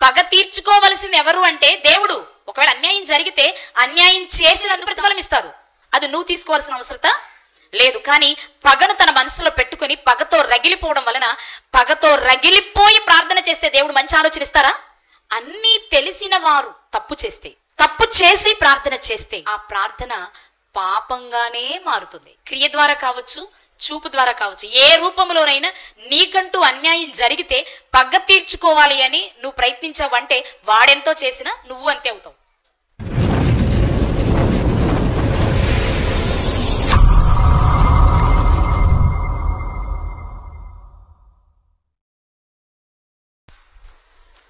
పగ తీర్చుకోవలసింది ఎవరు అంటే దేవుడు. ఒకవేళ అన్యాయం జరిగితే అన్యాయం చేసినందుకు ప్రతిఫలం ఇస్తారు, అది నువ్వు తీసుకోవాల్సిన అవసరత లేదు. కానీ పగను తన మనసులో పెట్టుకుని పగతో రగిలిపోవడం వలన, పగతో రగిలిపోయి ప్రార్థన చేస్తే దేవుడు మంచి ఆలోచన ఇస్తారా? అన్నీ తెలిసిన వారు తప్పు చేసి ప్రార్థన చేస్తే ఆ ప్రార్థన పాపంగానే మారుతుంది. క్రియ ద్వారా కావచ్చు, చూపు ద్వారా కావచ్చు, ఏ రూపంలోనైనా నీకంటూ అన్యాయం జరిగితే పగ తీర్చుకోవాలి అని నువ్వు ప్రయత్నించావంటే వాడెంతో చేసినా నువ్వు అంతే అవుతావు.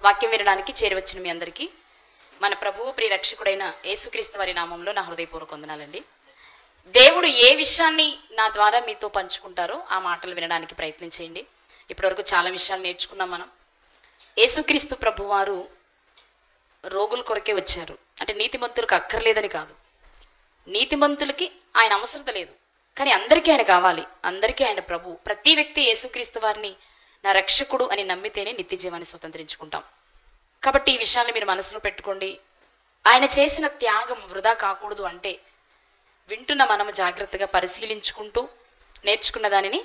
వాక్యం వినడానికి చేరవచ్చిన మీ అందరికీ మన ప్రభువు ప్రియ రక్షకుడైన యేసుక్రీస్తు వారి నామంలో నా హృదయపూర్వక వందనాలండి. దేవుడు ఏ విషయాన్ని నా ద్వారా మీతో పంచుకుంటారో ఆ మాటలు వినడానికి ప్రయత్నం చేయండి. ఇప్పటివరకు చాలా విషయాలు నేర్చుకున్నాం మనం. యేసుక్రీస్తు ప్రభువారు రోగుల కొరకే వచ్చారు. అంటే నీతిమంతులకు అక్కర్లేదని కాదు, నీతిమంతులకి ఆయన అవసరం లేదు, కానీ అందరికీ ఆయన కావాలి, అందరికీ ఆయన ప్రభు. ప్రతి వ్యక్తి యేసుక్రీస్తు వారిని నా రక్షకుడు అని నమ్మితేనే నిత్య జీవాన్ని స్వతంత్రించుకుంటాం. కాబట్టి ఈ విషయాన్ని మీరు మనసులో పెట్టుకోండి. ఆయన చేసిన త్యాగం వృధా కాకూడదు అంటే వింటున్న మనము జాగ్రత్తగా పరిశీలించుకుంటూ నేర్చుకున్న దానిని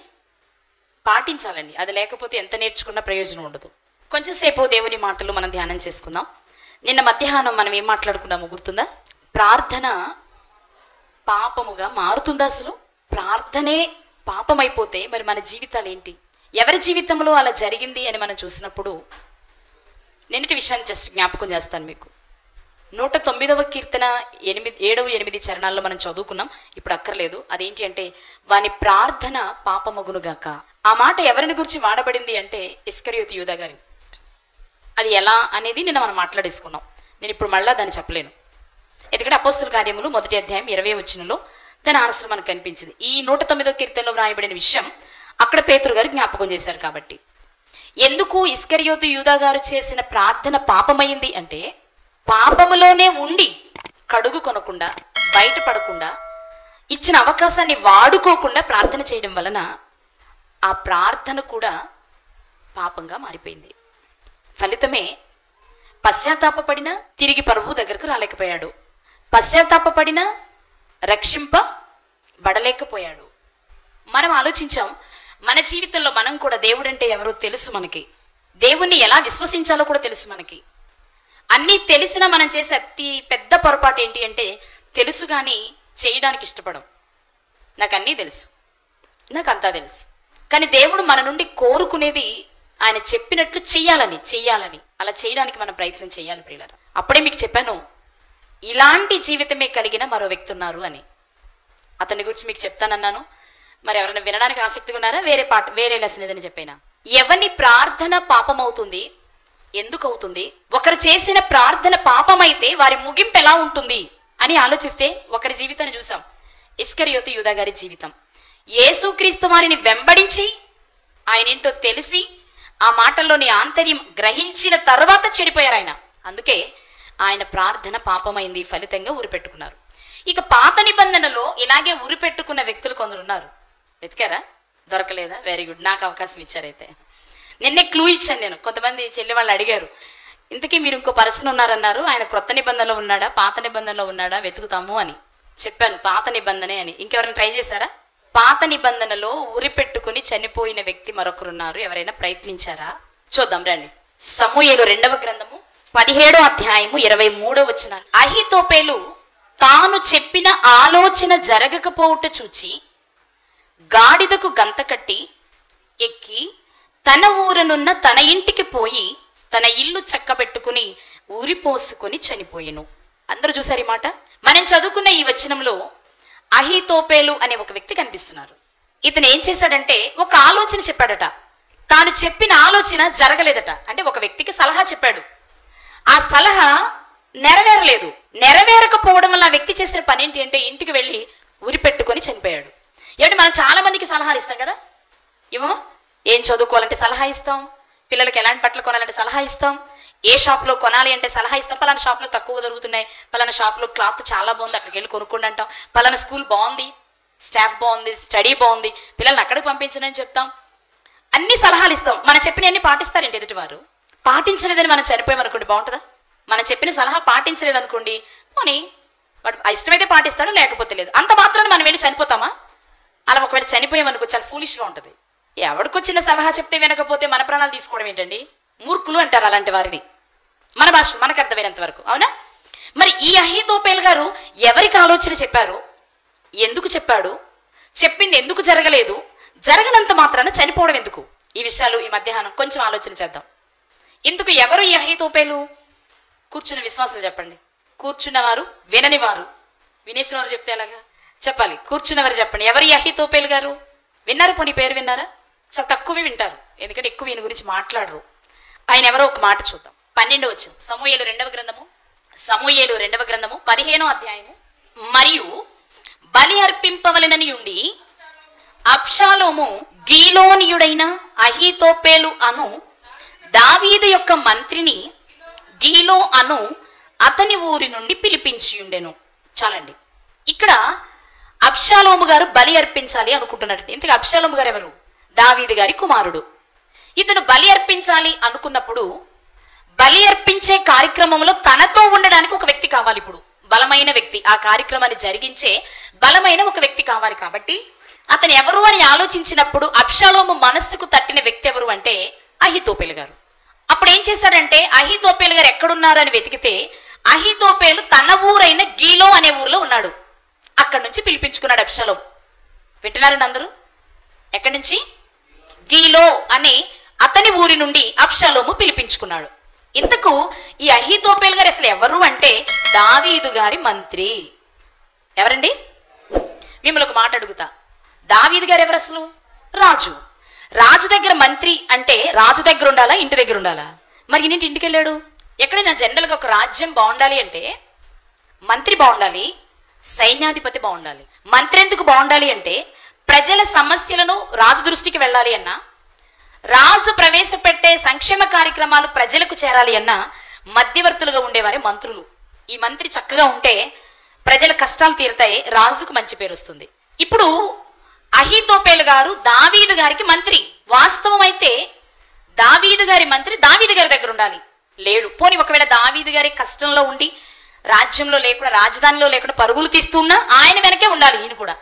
పాటించాలండి. అది లేకపోతే ఎంత నేర్చుకున్నా ప్రయోజనం ఉండదు. కొంచెంసేపు దేవుని మాటలు మనం ధ్యానం చేసుకుందాం. నిన్న మధ్యాహ్నం మనం ఏం మాట్లాడుకున్నామో గుర్తుందా? ప్రార్థన పాపముగా మారుతుందా? అసలు ప్రార్థనే పాపమైపోతే మరి మన జీవితాలు ఏంటి? ఎవరి జీవితంలో అలా జరిగింది అని మనం చూసినప్పుడు నిన్నటి విషయాన్ని జస్ట్ జ్ఞాపకం చేస్తాను మీకు. 109వ కీర్తన 7-8 చరణాల్లో మనం చదువుకున్నాం, ఇప్పుడు అక్కర్లేదు. అదేంటి అంటే వాని ప్రార్థన పాపమగునుగాక. ఆ మాట ఎవరిని గురించి వాడబడింది అంటే ఇస్కరియోతు యూదా గారి. అది ఎలా అనేది నిన్న మనం మాట్లాడేసుకున్నాం. నేను ఇప్పుడు మళ్ళా దాన్ని చెప్పలేను, ఎందుకంటే అపోస్తుల కార్యములు 1వ అధ్యాయం 20వ వచనంలో దాని ఆన్సర్ మనకు కనిపించింది. ఈ 109వ కీర్తనలో వ్రాయబడిన విషయం అక్కడ పేతురు గారు జ్ఞాపకం చేశారు. కాబట్టి ఎందుకు ఇస్కరియోతు యూదా గారు చేసిన ప్రార్థన పాపమైంది అంటే పాపములోనే ఉండి కడుగు కొనకుండా, బయటపడకుండా, ఇచ్చిన అవకాశాన్ని వాడుకోకుండా ప్రార్థన చేయడం వలన ఆ ప్రార్థన కూడా పాపంగా మారిపోయింది. ఫలితమే పశ్చాత్తాపపడినా తిరిగి ప్రభువు దగ్గరకు రాలేకపోయాడు, పశ్చాత్తాపపడినా రక్షింపబడలేకపోయాడు. మనం ఆలోచించాం, మన జీవితంలో మనం కూడా దేవుడంటే ఎవరో తెలుసు మనకి, దేవుణ్ణి ఎలా విశ్వసించాలో కూడా తెలుసు మనకి. అన్నీ తెలిసినా మనం చేసే అతి పెద్ద పొరపాటు ఏంటి అంటే తెలుసు కానీ చేయడానికి ఇష్టపడం. నాకు అన్నీ తెలుసు, నాకు అంతా తెలుసు, కానీ దేవుడు మన నుండి కోరుకునేది ఆయన చెప్పినట్లు చెయ్యాలని అలా చేయడానికి మనం ప్రయత్నం చేయాలి ప్రియులారా. అప్పుడే మీకు చెప్పాను, ఇలాంటి జీవితమే కలిగిన మరో వ్యక్తి ఉన్నారు అని. అతని గురించి మీకు చెప్తానన్నాను. మరి ఎవరైనా వినడానికి ఆసక్తిగా ఉన్నారా? వేరే లెసన్ ఏదని చెప్పైనా. ఎవని ప్రార్థన పాపం అవుతుంది, ఎందుకు అవుతుంది? ఒకరు చేసిన ప్రార్థన పాపమైతే వారి ముగింపు ఎలా ఉంటుంది అని ఆలోచిస్తే ఒకరి జీవితాన్ని చూసాం, ఇస్కరియోతు యూదా గారి జీవితం. యేసుక్రీస్తు వారిని వెంబడించి ఆయన ఏంటో తెలిసి ఆ మాటల్లోని ఆంతర్యం గ్రహించిన తర్వాత చెడిపోయారు ఆయన. అందుకే ఆయన ప్రార్థన పాపమైంది, ఫలితంగా ఉరిపెట్టుకున్నారు. ఇక పాత నిబంధనలో ఇలాగే ఉరిపెట్టుకున్న వ్యక్తులు కొందరున్నారు. వెతికారా? దొరకలేదా? వెరీ గుడ్, నాకు అవకాశం ఇచ్చారైతే. నిన్నే క్లూ ఇచ్చాను నేను. కొంతమంది చెల్లి వాళ్ళు అడిగారు, ఇంతకీ మీరు ఇంకో పర్సన్ ఉన్నారన్నారు, ఆయన క్రొత్త నిబంధనలో ఉన్నాడా పాత నిబంధనలో ఉన్నాడా వెతుకుతాము అని చెప్పాను. పాత నిబంధనే అని. ఇంకెవరైనా ట్రై చేశారా? పాత నిబంధనలో ఉరిపెట్టుకుని చనిపోయిన వ్యక్తి మరొకరున్నారు, ఎవరైనా ప్రయత్నించారా? చూద్దాం రండి. సమూయేలు 2వ గ్రంథము 17వ అధ్యాయము 23వ వచనం. అహీతోపేలు తాను చెప్పిన ఆలోచన జరగకపోవుట చూచి గాడిదకు గంత కట్టి ఎక్కి తన ఊరనున్న తన ఇంటికి పోయి తన ఇల్లు చక్కబెట్టుకుని ఊరిపోసుకొని చనిపోయెను. అందరూ చూసారు ఈ మాట? మనం చదువుకున్న ఈ వచనంలో అహీతోపేలు అనే ఒక వ్యక్తి కనిపిస్తున్నారు. ఇతను ఏం చేశాడంటే ఒక ఆలోచన చెప్పాడట. తాను చెప్పిన ఆలోచన జరగలేదట. అంటే ఒక వ్యక్తికి సలహా చెప్పాడు, ఆ సలహా నెరవేరలేదు. నెరవేరకపోవడం వల్ల ఆ వ్యక్తి చేసిన పని ఏంటి అంటే ఇంటికి వెళ్ళి ఉరిపెట్టుకొని చనిపోయాడు. ఏమంటే మనం చాలా మందికి సలహాలు ఇస్తాం కదా, ఏమో ఏం చదువుకోవాలంటే సలహా ఇస్తాం, పిల్లలకి ఎలాంటి బట్టలు కొనాలంటే సలహా ఇస్తాం, ఏ షాప్లో కొనాలి అంటే సలహా ఇస్తాం. పలానా షాప్లో తక్కువ దొరుకుతున్నాయి, పలానా షాప్లో క్లాత్ చాలా బాగుంది, అక్కడికి వెళ్ళి కొనుక్కోండి అంటాం. పలానా స్కూల్ బాగుంది, స్టాఫ్ బాగుంది, స్టడీ బాగుంది, పిల్లల్ని అక్కడికి పంపించండి అని చెప్తాం. అన్ని సలహాలు ఇస్తాం. మనం చెప్పినవన్నీ పాటిస్తారేంటి ఎదుటివారు? పాటించలేదని మనం చనిపోయామనుకోండి బాగుంటుందా? మనం చెప్పిన సలహా పాటించలేదనుకోండి, పోనీ వాడు ఇష్టమైతే పాటిస్తాడు, లేకపోతే లేదు. అంత మాత్రాన్ని మనం వెళ్ళి చనిపోతామా? అలా ఒకవేళ చనిపోయామనుకో చాలా ఫూలిష్గా ఉంటుంది. ఎవడికొచ్చిన సలహా చెప్తే వినకపోతే మన ప్రాణాలు తీసుకోవడం ఏంటండి? మూర్ఖులు అంటారు అలాంటి వారిని, మన భాష మనకు అర్థమైనంత వరకు. అవునా? మరి ఈ అహీతోపేలు గారు ఎవరికి ఆలోచన చెప్పారు, ఎందుకు చెప్పాడు, చెప్పింది ఎందుకు జరగలేదు, జరగనంత మాత్రాన చనిపోవడం ఎందుకు? ఈ విషయాలు ఈ మధ్యాహ్నం కొంచెం ఆలోచన చేద్దాం. ఇందుకు ఎవరు ఈ అహీతోపేలు? కూర్చున్న విశ్వాసాలు చెప్పండి. కూర్చున్నవారు, విననివారు. వినేసిన వారు చెప్తే ఎలాగా? చెప్పాలి. కూర్చున్నవారు చెప్పండి. ఎవరు ఈ అహీతోపేలు గారు? విన్నారు? పోనీ పేరు విన్నారా? చాలా తక్కువే వింటారు, ఎందుకంటే ఎక్కువ ఈయన గురించి మాట్లాడరు. ఆయన ఎవరో ఒక మాట చూద్దాం. 12వ వచనం, సమూయేలు 2వ గ్రంథము, సమూయేలు 2వ గ్రంథము 15వ అధ్యాయము. మరియు బలి అర్పింపవలెనని ఉండి అబ్షాలోము గీలోనియుడైన అహీతోపేలు అను దావీదు యొక్క మంత్రిని గీలో అను అతని ఊరి నుండి పిలిపించి ఉండెను. చాలండి. ఇక్కడ అబ్షాలోము గారు బలి అర్పించాలి అనుకుంటున్నాడు. ఇంతకు అబ్షాలోము గారు ఎవరు? దావీదు గారి కుమారుడు. ఇతను బలి అర్పించాలి అనుకున్నప్పుడు బలి అర్పించే కార్యక్రమంలో తనతో ఉండడానికి ఒక వ్యక్తి కావాలి. ఇప్పుడు బలమైన వ్యక్తి, ఆ కార్యక్రమాన్ని జరిగించే బలమైన ఒక వ్యక్తి కావాలి. కాబట్టి అతను ఎవరు అని ఆలోచించినప్పుడు అబ్షాలోము మనస్సుకు తట్టిన వ్యక్తి ఎవరు అంటే అహీతోపేలు గారు. అప్పుడు ఏం చేశాడంటే, అహీతోపేలు గారు ఎక్కడున్నారు అని వెతికితే అహీతోపేలు తన ఊరైన గీలో అనే ఊర్లో ఉన్నాడు. అక్కడి నుంచి పిలిపించుకున్నాడు అబ్షాలోం. వింటున్నారండి అందరూ? ఎక్కడి నుంచి? గీలో అనే అతని ఊరి నుండి అబ్షాలోము పిలిపించుకున్నాడు. ఇంతకు ఈ అహీతోపేలు గారు అసలు ఎవరు అంటే దావీదు గారి మంత్రి. ఎవరండి? మిమ్మల్ని ఒక మాట అడుగుతా, దావీదు గారు ఎవరు అసలు? రాజు. రాజు దగ్గర మంత్రి అంటే రాజు దగ్గర ఉండాలా, ఇంటి దగ్గర ఉండాలా? మరి ఈయన ఇంటికి వెళ్ళాడు. ఎక్కడైనా జనరల్గా ఒక రాజ్యం బాగుండాలి అంటే మంత్రి బాగుండాలి, సైన్యాధిపతి బాగుండాలి. మంత్రి ఎందుకు బాగుండాలి అంటే ప్రజల సమస్యలను రాజు దృష్టికి వెళ్ళాలి అన్నా, రాజు ప్రవేశపెట్టే సంక్షేమ కార్యక్రమాలు ప్రజలకు చేరాలి అన్నా మధ్యవర్తులుగా ఉండేవారే మంత్రులు. ఈ మంత్రి చక్కగా ఉంటే ప్రజల కష్టాలు తీరుతాయి, రాజుకు మంచి పేరు వస్తుంది. ఇప్పుడు అహీతోపేలు గారు దావీదు గారికి మంత్రి. వాస్తవం అయితే దావీదు గారి మంత్రి దావీదు గారి దగ్గర ఉండాలి, లేడు. పోనీ ఒకవేళ దావీదు గారి కష్టంలో ఉండి రాజ్యంలో లేకుండా, రాజధానిలో లేకుండా పరుగులు తీస్తున్నా ఆయన వెనకే ఉండాలి ఈయన కూడా.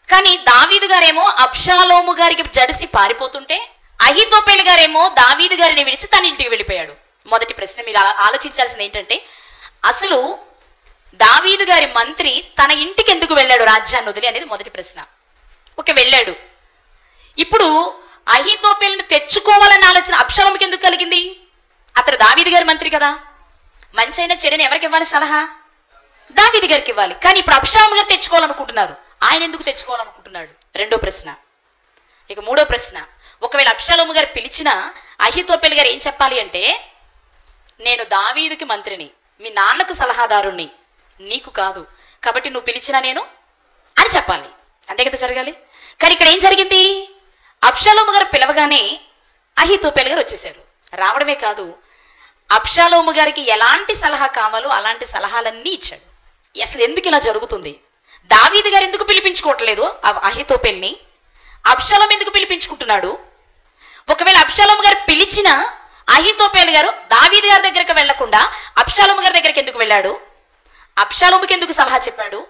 కానీ దావీదు గారేమో అబ్షాలోము గారికి జడిసి పారిపోతుంటే అహీతోపేలు గారేమో దావీదు గారిని విడిచి తన ఇంటికి వెళ్ళిపోయాడు. మొదటి ప్రశ్న మీరు ఆలోచించాల్సింది ఏంటంటే, అసలు దావీదు గారి మంత్రి తన ఇంటికి ఎందుకు వెళ్ళాడు రాజ్యాన్ని వదిలి అనేది మొదటి ప్రశ్న. ఓకే, వెళ్ళాడు. ఇప్పుడు అహీతోపేలుని తెచ్చుకోవాలన్న ఆలోచన అబ్షాలోముకి ఎందుకు కలిగింది? అతడు దావీదు గారి మంత్రి కదా, మంచి అయినా చెడుని ఎవరికి ఇవ్వాలి సలహా? దావీదు గారికి ఇవ్వాలి. కానీ ఇప్పుడు అబ్షాలోము గారు తెచ్చుకోవాలనుకుంటున్నారు, ఆయన ఎందుకు తెచ్చుకోవాలనుకుంటున్నాడు? రెండో ప్రశ్న. ఇక మూడో ప్రశ్న, ఒకవేళ అబ్షాలోము గారు పిలిచినా అహీతోపేలు గారు ఏం చెప్పాలి అంటే, నేను దావీదుకి మంత్రిని, మీ నాన్నకు సలహాదారుణ్ణి, నీకు కాదు, కాబట్టి నువ్వు పిలిచినా నేను అని చెప్పాలి. అంతే కదా జరగాలి. కానీ ఇక్కడ ఏం జరిగింది? అబ్షాలోము గారు పిలవగానే అహీతోపేలు గారు వచ్చేసారు. రావడమే కాదు, అబ్షాలోము గారికి ఎలాంటి సలహా కావాలో అలాంటి సలహాలన్నీ ఇచ్చాడు. అసలు ఎందుకు ఇలా జరుగుతుంది? దావీదు గారు ఎందుకు పిలిపించుకోవట్లేదు అహీతోపేల్ని? అబ్షాలోము ఎందుకు పిలిపించుకుంటున్నాడు? ఒకవేళ అబ్షాలోము గారు పిలిచిన అహీతోపేలు గారు దావీదు గారి దగ్గరికి వెళ్లకుండా అబ్షాలోము గారి దగ్గరికి ఎందుకు వెళ్ళాడు? అబ్షాలోముకి ఎందుకు సలహా చెప్పాడు?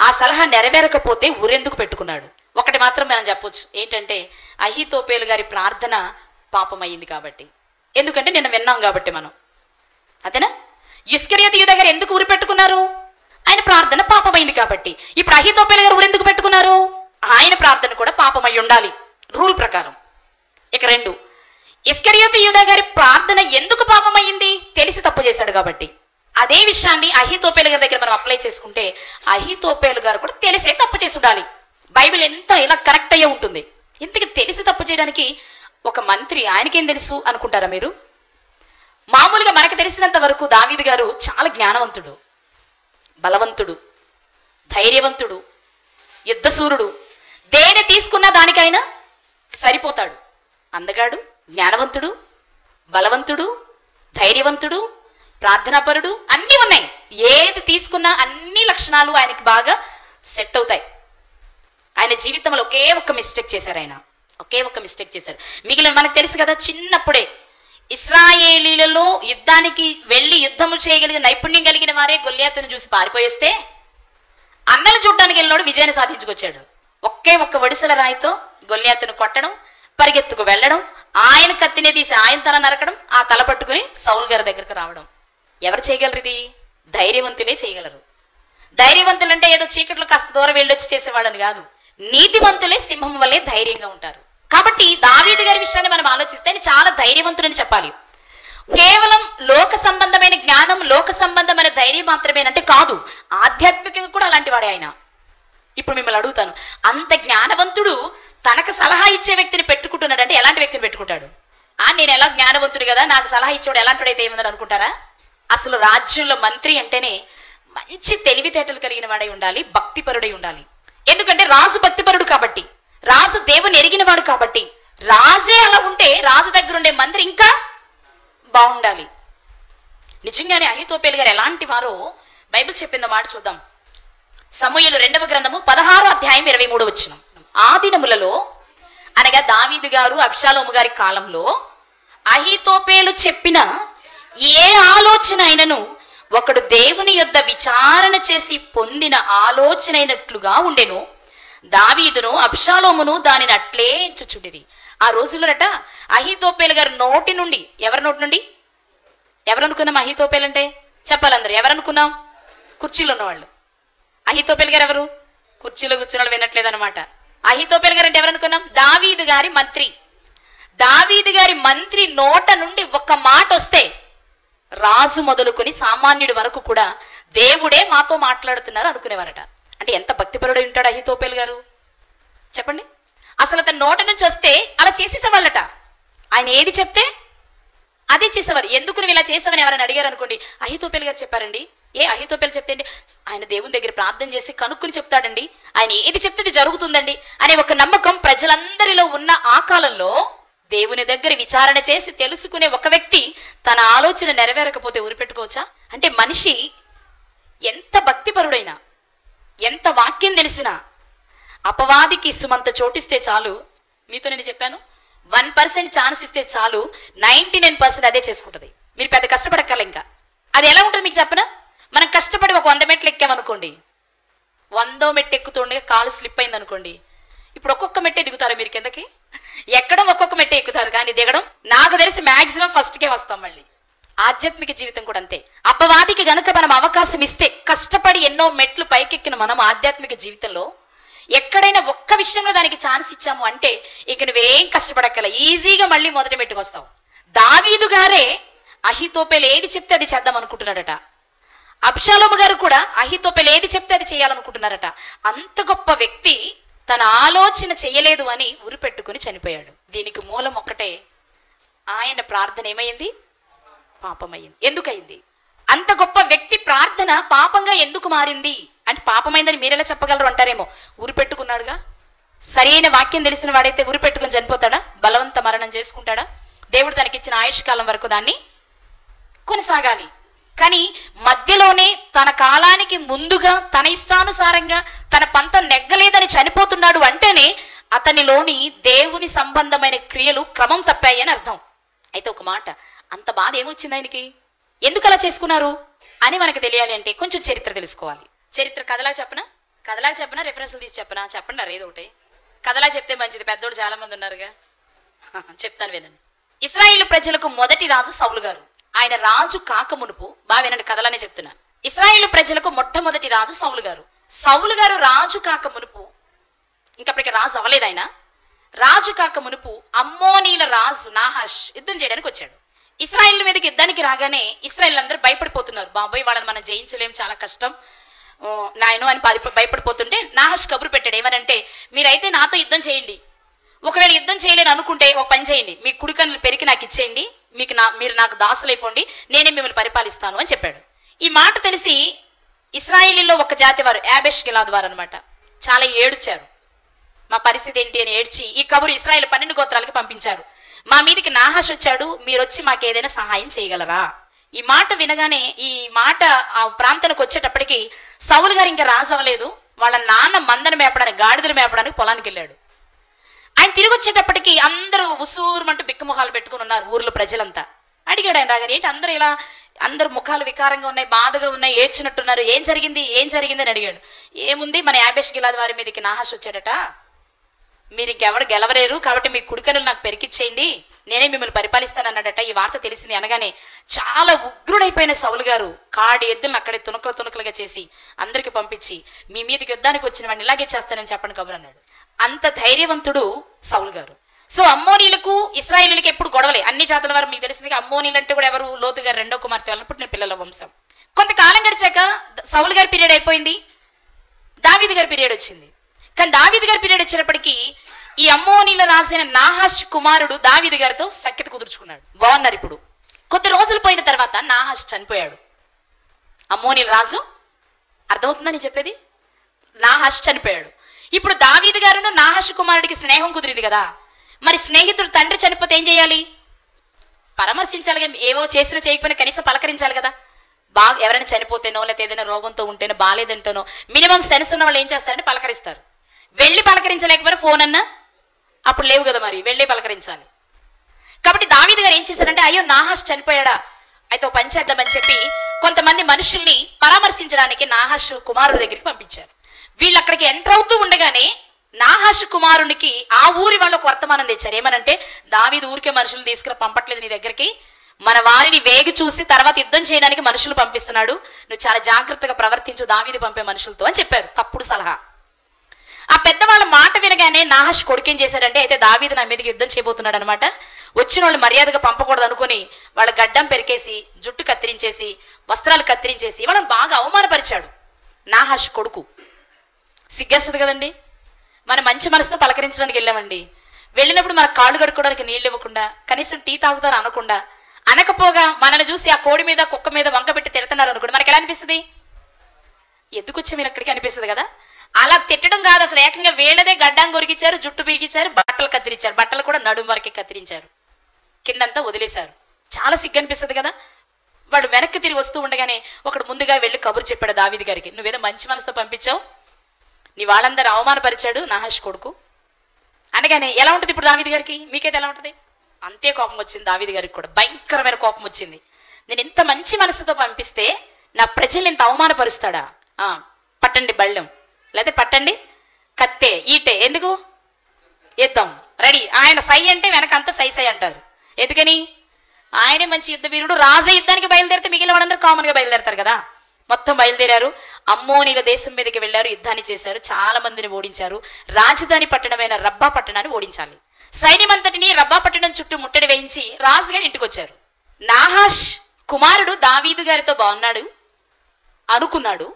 ఆ సలహా నెరవేరకపోతే ఊరెందుకు పెట్టుకున్నాడు? ఒకటి మాత్రం మనం చెప్పొచ్చు, ఏంటంటే అహీతోపేలు గారి ప్రార్థన పాపమయ్యింది కాబట్టి. ఎందుకంటే నిన్న విన్నాం కాబట్టి మనం, అదేనా? ఇస్కరియోతు యూదా గారు ఎందుకు ఊరి పెట్టుకున్నారు? ఆయన ప్రార్థన పాపమైంది కాబట్టి. ఇప్పుడు అహీతోపేలు గారు ఊరెందుకు పెట్టుకున్నారు? ఆయన ప్రార్థన కూడా పాపమై ఉండాలి రూల్ ప్రకారం. ఇక రెండు, ఇస్కరియోతు యూదా గారి ప్రార్థన ఎందుకు పాపమయ్యింది? తెలిసి తప్పు చేశాడు కాబట్టి. అదే విషయాన్ని అహీతోపేలు గారి దగ్గర మనం అప్లై చేసుకుంటే అహీతోపేలు గారు కూడా తెలిసే తప్పు చేసి ఉండాలి. బైబిల్ ఎంత ఇలా కరెక్ట్ అయ్యే ఉంటుంది. ఇంతకీ తెలిసి తప్పు చేయడానికి ఒక మంత్రి, ఆయనకేం తెలుసు అనుకుంటారా మీరు? మామూలుగా మనకు తెలిసినంత వరకు దావీదు గారు చాలా జ్ఞానవంతుడు, బలవంతుడు, ధైర్యవంతుడు, యుద్ధసూరుడు. దేని తీసుకున్నా దానికైనా సరిపోతాడు. అందగాడు, జ్ఞానవంతుడు, బలవంతుడు, ధైర్యవంతుడు, ప్రార్థనాపరుడు, అన్నీ ఉన్నాయి. ఏది తీసుకున్నా అన్ని లక్షణాలు ఆయనకి బాగా సెట్ అవుతాయి. ఆయన జీవితంలో ఒకే ఒక్క మిస్టేక్ చేశారు. ఆయన ఒకే ఒక్క మిస్టేక్ చేశారు. మిగిలిన మనకు తెలుసు కదా, చిన్నప్పుడే ఇశ్రాయేలీలలో యుద్ధానికి వెళ్ళి యుద్ధము చేయగలిగిన నైపుణ్యం కలిగిన వారే గొల్లియాతును చూసి పారిపోయేస్తే అన్నలు చూడ్డానికి వెళ్ళినోడు విజయాన్ని సాధించుకొచ్చాడు. ఒక్క ఒడిసెల రాయితో గొల్లియాతును కొట్టడం, పరిగెత్తుకు వెళ్ళడం, ఆయన కత్తినే తీసి ఆయన తల నరకడం, ఆ తల పట్టుకుని సౌలు గారి దగ్గరకు రావడం. ఎవరు చేయగలరు ఇది? ధైర్యవంతులే చేయగలరు. ధైర్యవంతులు అంటే ఏదో చీకట్లో కాస్త దూరం వెళ్ళొచ్చి చేసేవాళ్ళని కాదు. నీతివంతులే సింహం వల్లే ధైర్యంగా ఉంటారు. కాబట్టి దావీదు గారి విషయాన్ని మనం ఆలోచిస్తే ఆయన చాలా ధైర్యవంతులని చెప్పాలి. కేవలం లోక సంబంధమైన జ్ఞానం, లోక సంబంధమైన ధైర్యం మాత్రమేనంటే కాదు, ఆధ్యాత్మికంగా కూడా అలాంటి వాడే ఆయన. ఇప్పుడు మిమ్మల్ని అడుగుతాను, అంత జ్ఞానవంతుడు తనకు సలహా ఇచ్చే వ్యక్తిని పెట్టుకుంటున్నాడు అంటే ఎలాంటి వ్యక్తిని పెట్టుకుంటాడు? నేను ఎలా జ్ఞానవంతుడు కదా, నాకు సలహా ఇచ్చేవాడు ఎలాంటివాడైతే ఏముందని అనుకుంటారా? అసలు రాజ్యంలో మంత్రి అంటేనే మంచి తెలివితేటలు కలిగిన వాడై ఉండాలి, భక్తిపరుడై ఉండాలి. ఎందుకంటే రాజు భక్తిపరుడు కాబట్టి, రాజు దేవుని ఎరిగిన వాడు కాబట్టి. రాజే అలా ఉంటే రాజు దగ్గర ఉండే మంత్రి ఇంకా బాగుండాలి. నిజంగానే అహీతోపేలు గారు ఎలాంటి వారో బైబిల్ చెప్పిందో మాట చూద్దాం. సమూయేలు 2వ గ్రంథము 16వ అధ్యాయం 23వ వచనం. ఆ దినములలో అనగా దావీదు గారు అబ్షాలోము గారి కాలంలో అహీతోపేలు చెప్పిన ఏ ఆలోచన అయినను ఒకడు దేవుని యొద్ద విచారణ చేసి పొందిన ఆలోచన అయినట్లుగా ఉండెను. దావీదును అబ్షాలోమును దానిని అట్లే ఎంచుచుండిరి. ఆ రోజుల్లోనట అహీతోపేలు గారి నోటి నుండి, ఎవరి నోటి నుండి? ఎవరనుకున్నాం అహీతోపేలు అంటే? చెప్పాలందరూ ఎవరనుకున్నాం? కుర్చీలో ఉన్నవాళ్ళు. అహీతోపేలు గారు ఎవరు? కుర్చీలో కూర్చున్న వాళ్ళు వినట్లేదనమాట. అహీతోపేలు గారు అంటే ఎవరనుకున్నాం? దావీదు గారి మంత్రి. దావీదు గారి మంత్రి నోట నుండి ఒక్క మాట వస్తే రాజు మొదలుకొని సామాన్యుడి వరకు కూడా దేవుడే మాతో మాట్లాడుతున్నారు అనుకునేవారట. అంటే ఎంత భక్తిపరుడై ఉంటాడు అహీతోపేలు గారు చెప్పండి. అసలు అతని నోట నుంచి వస్తే అలా చేసేసేవాళ్ళట. ఆయన ఏది చెప్తే అదే చేసేవారు. ఎందుకు నువ్వు ఇలా చేసావని ఎవరైనా అడిగారు అనుకోండి, అహీతోపేలు గారు చెప్పారండి. అహీతోపేలు చెప్తే అండి ఆయన దేవుని దగ్గర ప్రార్థన చేసి కనుక్కుని చెప్తాడండి, ఆయన ఏది చెప్తే జరుగుతుందండి అనే ఒక నమ్మకం ప్రజలందరిలో ఉన్న ఆ కాలంలో దేవుని దగ్గర విచారణ చేసి తెలుసుకునే ఒక వ్యక్తి తన ఆలోచన నెరవేరకపోతే ఊరిపెట్టుకోవచ్చా? అంటే మనిషి ఎంత భక్తిపరుడైనా, ఎంత వాక్యం తెలిసినా అపవాదికి సుమంత చోటిస్తే చాలు. మీతో నేను చెప్పాను, 1% ఛాన్స్ ఇస్తే చాలు, 99% అదే చేసుకుంటుంది. మీరు పెద్ద కష్టపడక్కల. ఇంకా అది ఎలా ఉంటుంది మీకు చెప్పనా? మనం కష్టపడి ఒక 100 మెట్లు ఎక్కామనుకోండి, 100వ మెట్టు ఎక్కుతుండగా కాలు స్లిప్ అయింది అనుకోండి, ఇప్పుడు ఒక్కొక్క మెట్టే దిగుతారు మీరు కిందకి. ఎక్కడం ఒక్కొక్క మెట్టే ఎక్కుతారు, కానీ దిగడం నాకు తెలిసి మ్యాక్సిమం ఫస్ట్కే వస్తాం. మళ్ళీ ఆధ్యాత్మిక జీవితం కూడా అంతే. అపవాదికి గనుక మనం అవకాశం ఇస్తే కష్టపడి ఎన్నో మెట్లు పైకెక్కిన మనం ఆధ్యాత్మిక జీవితంలో ఎక్కడైనా ఒక్క విషయంలో దానికి ఛాన్స్ ఇచ్చాము అంటే ఇక నువ్వేం కష్టపడక్కల, ఈజీగా మళ్ళీ మొదటి మెట్టుకు వస్తావు. దావీదు గారే అహీతోపేలు ఏది చెప్తే అది చేద్దాం అనుకుంటున్నాడట. అబ్షాలోము గారు కూడా అహీతోపేలు ఏది చెప్తే అది చేయాలనుకుంటున్నారట. అంత గొప్ప వ్యక్తి తన ఆలోచన చేయలేదు అని ఉరిపెట్టుకుని చనిపోయాడు. దీనికి మూలం ఒక్కటే, ఆయన ప్రార్థన ఏమైంది? పాపమైంది. ఎందుకయింది? అంత గొప్ప వ్యక్తి ప్రార్థన పాపంగా ఎందుకు మారింది అంటే, పాపమైందని మీరెలా చెప్పగలరు అంటారేమో. ఉరిపెట్టుకున్నాడుగా. సరైన వాక్యం తెలిసిన వాడైతే ఉరిపెట్టుకుని చనిపోతాడా? బలవంత మరణం చేసుకుంటాడా? దేవుడు తనకిచ్చిన ఆయుష్కాలం వరకు దాన్ని కొనసాగాలి. కానీ మధ్యలోనే తన కాలానికి ముందుగా తన ఇష్టానుసారంగా తన పంతం నెగ్గలేదని చనిపోతున్నాడు అంటేనే అతనిలోని దేవుని సంబంధమైన క్రియలు క్రమం తప్పాయి అని అర్థం. అయితే ఒక మాట, అంత బాధ ఏమొచ్చింది ఆయనకి? ఎందుకు అలా చేసుకున్నారు అని మనకు తెలియాలి అంటే కొంచెం చరిత్ర తెలుసుకోవాలి. చరిత్ర కథలా చెప్పనా రెఫరెన్స్లు తీసి చెప్పండి ఏదో ఒకటి. కథలా చెప్తే మంచిది, పెద్దోడు చాలా మంది ఉన్నారుగా. చెప్తాను వినండి. ఇశ్రాయేలు ప్రజలకు మొదటి రాజు సౌలు గారు. ఆయన రాజు కాక మునుపు, బాగా వినండి, కథలానే చెప్తున్నా. ఇశ్రాయేలు ప్రజలకు మొట్టమొదటి రాజు సౌలు గారు. సౌలు గారు రాజు కాక మునుపు, ఇంకప్పటికి రాజు అవ్వలేదు ఆయన. రాజు కాక మునుపు అమ్మోనీల రాజు నాహాష్ యుద్ధం చేయడానికి వచ్చాడు. ఇశ్రాయేల్ మీదకి యుద్ధానికి రాగానే ఇశ్రాయేల్ అందరూ భయపడిపోతున్నారు. బాబోయ్ వాళ్ళని మనం జయించలేం, చాలా కష్టం నాయనో అని భయపడిపోతుంటే నాహాష్ కబురు పెట్టాడు. ఏమనంటే, మీరైతే నాతో యుద్ధం చేయండి, ఒకవేళ యుద్ధం చేయలేని అనుకుంటే ఒక పని చేయండి, మీ కుడికన్నులు పెరికి నాకు ఇచ్చేయండి, మీరు నాకు దాసులైపోండి, నేనే మిమ్మల్ని పరిపాలిస్తాను అని చెప్పాడు. ఈ మాట తెలిసి ఇశ్రాయేలీలో ఒక జాతి వారు, యాబేష్ గిలాద్ వారు అనమాట, చాలా ఏడ్చారు. మా పరిస్థితి ఏంటి అని ఏడ్చి ఈ కబురు ఇశ్రాయేల్ 12 గోత్రాలకి పంపించారు. మా మీదకి నాహాష్ వచ్చాడు, మీరు వచ్చి మాకు ఏదైనా సహాయం చేయగలరా? ఈ మాట వినగానే, ఈ మాట ఆ ప్రాంతానికి వచ్చేటప్పటికి సౌలు గారు ఇంకా రాజు అవ్వలేదు. వాళ్ళ నాన్న మందను మేపడానికి, గాడిదలు మేపడానికి పొలానికి వెళ్ళాడు. ఆయన తిరిగి వచ్చేటప్పటికి అందరూ ఉసూరుమంటూ బిక్కమొహాలు పెట్టుకుని ఉన్నారు ఊర్లో ప్రజలంతా. అడిగాడు ఆయన రాగానే, ఏంటి అందరూ ఇలా, అందరు ముఖాలు వికారంగా ఉన్నాయి, బాధగా ఉన్నాయి, ఏడ్చినట్టున్నారు, ఏం జరిగింది అని అడిగాడు. ఏముంది, మన యాబేష్ గిలాది వారి మీదకి నాహాష్ వచ్చాడట, మీరు ఇంకెవరు గెలవలేరు, కాబట్టి మీ కుడికనులు నాకు పెరికిచ్చేయండి, నేనే మిమ్మల్ని పరిపాలిస్తానన్నాడట. ఈ వార్త తెలిసింది అనగానే చాలా ఉగ్రుడైపోయిన సౌలు గారు కాడి ఎద్దులను అక్కడే తునకలుగా చేసి అందరికి పంపించి, మీ మీదకి యుద్ధానికి వచ్చిన వాడిని ఇలాగే చేస్తానని చెప్పండి కబురు అన్నాడు. అంత ధైర్యవంతుడు సౌలు గారు. సో అమ్మోనీలకు ఇశ్రాయేలీలకు ఎప్పుడు గొడవలే. అన్ని జాతుల వారు మీకు తెలిసింది. అమ్మోనీలు అంటే కూడా ఎవరు? లోతు గారు రెండో కుమార్తె వలన పుట్టిన పిల్లల వంశం. కొంతకాలం గడిచాక సౌలు గారి పీరియడ్ అయిపోయింది, దావీదు గారి పీరియడ్ వచ్చింది. కానీ దావీదు గారి పీరియడ్ వచ్చేటప్పటికి ఈ అమ్మోనీల రాసిన నాహాష్ కుమారుడు దావీదు గారితో సఖ్యత కుదుర్చుకున్నాడు. బాగున్నారు. ఇప్పుడు కొద్ది రోజులు పోయిన తర్వాత నాహాష్ చనిపోయాడు. అమ్మోనీల రాజు, అర్థమవుతుందని చెప్పేది, నాహాష్ చనిపోయాడు. ఇప్పుడు దావీదు గారును నాహాష్ కుమారుడికి స్నేహం కుదిరింది కదా. మరి స్నేహితుడు తండ్రి చనిపోతే ఏం చేయాలి? పరామర్శించాలి. ఏవో చేసినా చేయకపోయినా కనీసం పలకరించాలి కదా. బాగా ఎవరైనా చనిపోతేనో లేకపోతే ఏదైనా రోగంతో ఉంటేనో బాగాలేదంటేనో మినిమం సెన్స్ ఉన్న వాళ్ళు ఏం చేస్తారంటే పలకరిస్తారు. వెళ్ళి పలకరించలేకపోయినా ఫోన్ అన్నా అప్పుడు లేవు కదా, మరి వెళ్ళి పలకరించాలి. కాబట్టి దావీదు గారు ఏం చేశారంటే, అయ్యో నాహాష్ చనిపోయాడా, అయితే పని చేద్దామని చెప్పి కొంతమంది మనుషుల్ని పరామర్శించడానికి నాహాష్ కుమారుడి దగ్గరికి పంపించారు. వీళ్ళు అక్కడికి ఎంటర్ అవుతూ ఉండగానే నాహాషు కుమారునికి ఆ ఊరి వాళ్ళు ఒక వర్తమానం తెచ్చారు. ఏమనంటే, దావీదు ఊరికే మనుషులు తీసుకురా పంపట్లేదు నీ దగ్గరికి, మన వారిని వేగి చూసి తర్వాత యుద్ధం చేయడానికి మనుషులు పంపిస్తున్నాడు, నువ్వు చాలా జాగ్రత్తగా ప్రవర్తించు దావీదు పంపే మనుషులతో అని చెప్పారు. తప్పుడు సలహా. ఆ పెద్దవాళ్ళ మాట వినగానే నాహాష్ కొడుకేం చేశాడంటే, అయితే దావీదు నా మీదకి యుద్ధం చేయబోతున్నాడు అనమాట, వచ్చిన వాళ్ళు మర్యాదగా పంపకూడదు అనుకుని వాళ్ళ గడ్డం పెరికేసి జుట్టు కత్తిరించేసి వస్త్రాలు కత్తిరించేసి వాళ్ళని బాగా అవమానపరిచాడు. నాహాష్ కొడుకు. సిగ్గేస్తుంది కదండి. మన మంచి మనసుతో పలకరించడానికి వెళ్ళామండి, వెళ్ళినప్పుడు మన కాళ్ళు కడుక్కోవడానికి నీళ్ళు ఇవ్వకుండా, కనీసం టీ తాగుతారు అనకుండా, అనకపోగా మనల్ని చూసి ఆ కోడి మీద కుక్క మీద వంక పెట్టి తిడుతున్నారు అనుకోండి, మనకి ఎలా అనిపిస్తుంది? ఎందుకు వచ్చి మీరు అక్కడికి అనిపిస్తుంది కదా. అలా తిట్టడం కాదు, అసలు ఏకంగా వేళ్ళదే గడ్డం కొరికిచ్చారు, జుట్టు పీకిచ్చారు, బట్టలు కత్తిరించారు, బట్టలు కూడా నడుము వరకే కత్తిరించారు, కిందంతా వదిలేశారు. చాలా సిగ్గు అనిపిస్తుంది కదా. వాడు వెనక్కి తిరిగి వస్తూ ఉండగానే ఒకడు ముందుగా వెళ్ళి కబురు చెప్పాడు దావీదు గారికి, నువ్వేదో మంచి మనసుతో పంపించావు, నీ వాళ్ళందరూ అవమానపరిచాడు నాహాష్ కొడుకు అనగానే ఎలా ఉంటుంది ఇప్పుడు దావీదు గారికి? మీకైతే ఎలా ఉంటుంది? అంతే కోపం వచ్చింది దావీదు గారికి కూడా, భయంకరమైన కోపం వచ్చింది. నేను ఇంత మంచి మనసుతో పంపిస్తే నా ప్రజల్ని ఇంత అవమానపరుస్తాడా? పట్టండి బళ్ళెం, లేకపోతే పట్టండి కత్తే ఈటే, ఎందుకు యుద్ధం రెడీ. ఆయన సై అంటే వెనకంతా సై సై అంటారు. ఎందుకని? ఆయనే మంచి యుద్ధ వీరుడు, రాజ యుద్ధానికి బయలుదేరితే మిగిలిన వాళ్ళందరూ కామన్గా బయలుదేరతారు కదా. మొత్తం బయలుదేరారు, అమ్మోనీల దేశం మీదకి వెళ్ళారు, యుద్ధాన్ని చేశారు, చాలా మందిని ఓడించారు. రాజధాని పట్టణమైన రబ్బా పట్టణాన్ని ఓడించాలి. సైన్యమంతటిని రబ్బా పట్టణం చుట్టూ ముట్టడి వేయించి రాజుగారి ఇంటికి వచ్చారు. నాహాష్ కుమారుడు దావీదు గారితో బాగున్నాడు అనుకున్నాడు,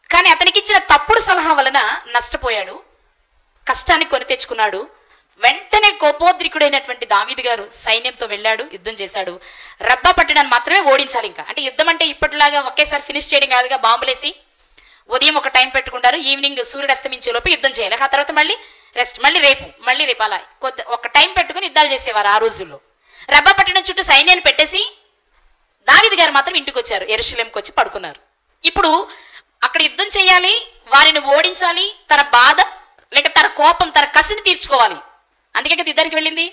కానీ అతనికి ఇచ్చిన తప్పుడు సలహా వలన నష్టపోయాడు, కష్టాన్ని కొని తెచ్చుకున్నాడు. వెంటనే కోపోద్రికుడైనటువంటి దావీదు గారు సైన్యంతో వెళ్ళాడు, యుద్ధం చేశాడు. రబ్బా పట్టణాన్ని మాత్రమే ఓడించాలి. ఇంకా అంటే యుద్ధం అంటే ఇప్పటిలాగా ఒకేసారి ఫినిష్ చేయడం కాదుగా, బాంబులేసి ఉదయం ఒక టైం పెట్టుకుంటారు, ఈవినింగ్ సూర్యుడు అస్తమించే లోపు యుద్ధం చేయాలి, ఆ తర్వాత మళ్ళీ రెస్ట్, మళ్ళీ రేపు అలా ఒక టైం పెట్టుకుని యుద్ధాలు చేసేవారు ఆ రోజుల్లో. రబ్బా పట్టణం చుట్టూ సైన్యాన్ని పెట్టేసి దావీదు గారు మాత్రం ఇంటికి వచ్చారు, యెరూషలేంకి వచ్చి పడుకున్నారు. ఇప్పుడు అక్కడ యుద్ధం చేయాలి, వారిని ఓడించాలి, తన బాధ లేక తన కోపం తన కసిని తీర్చుకోవాలి, అందుకే కదా యుద్ధానికి వెళ్ళింది.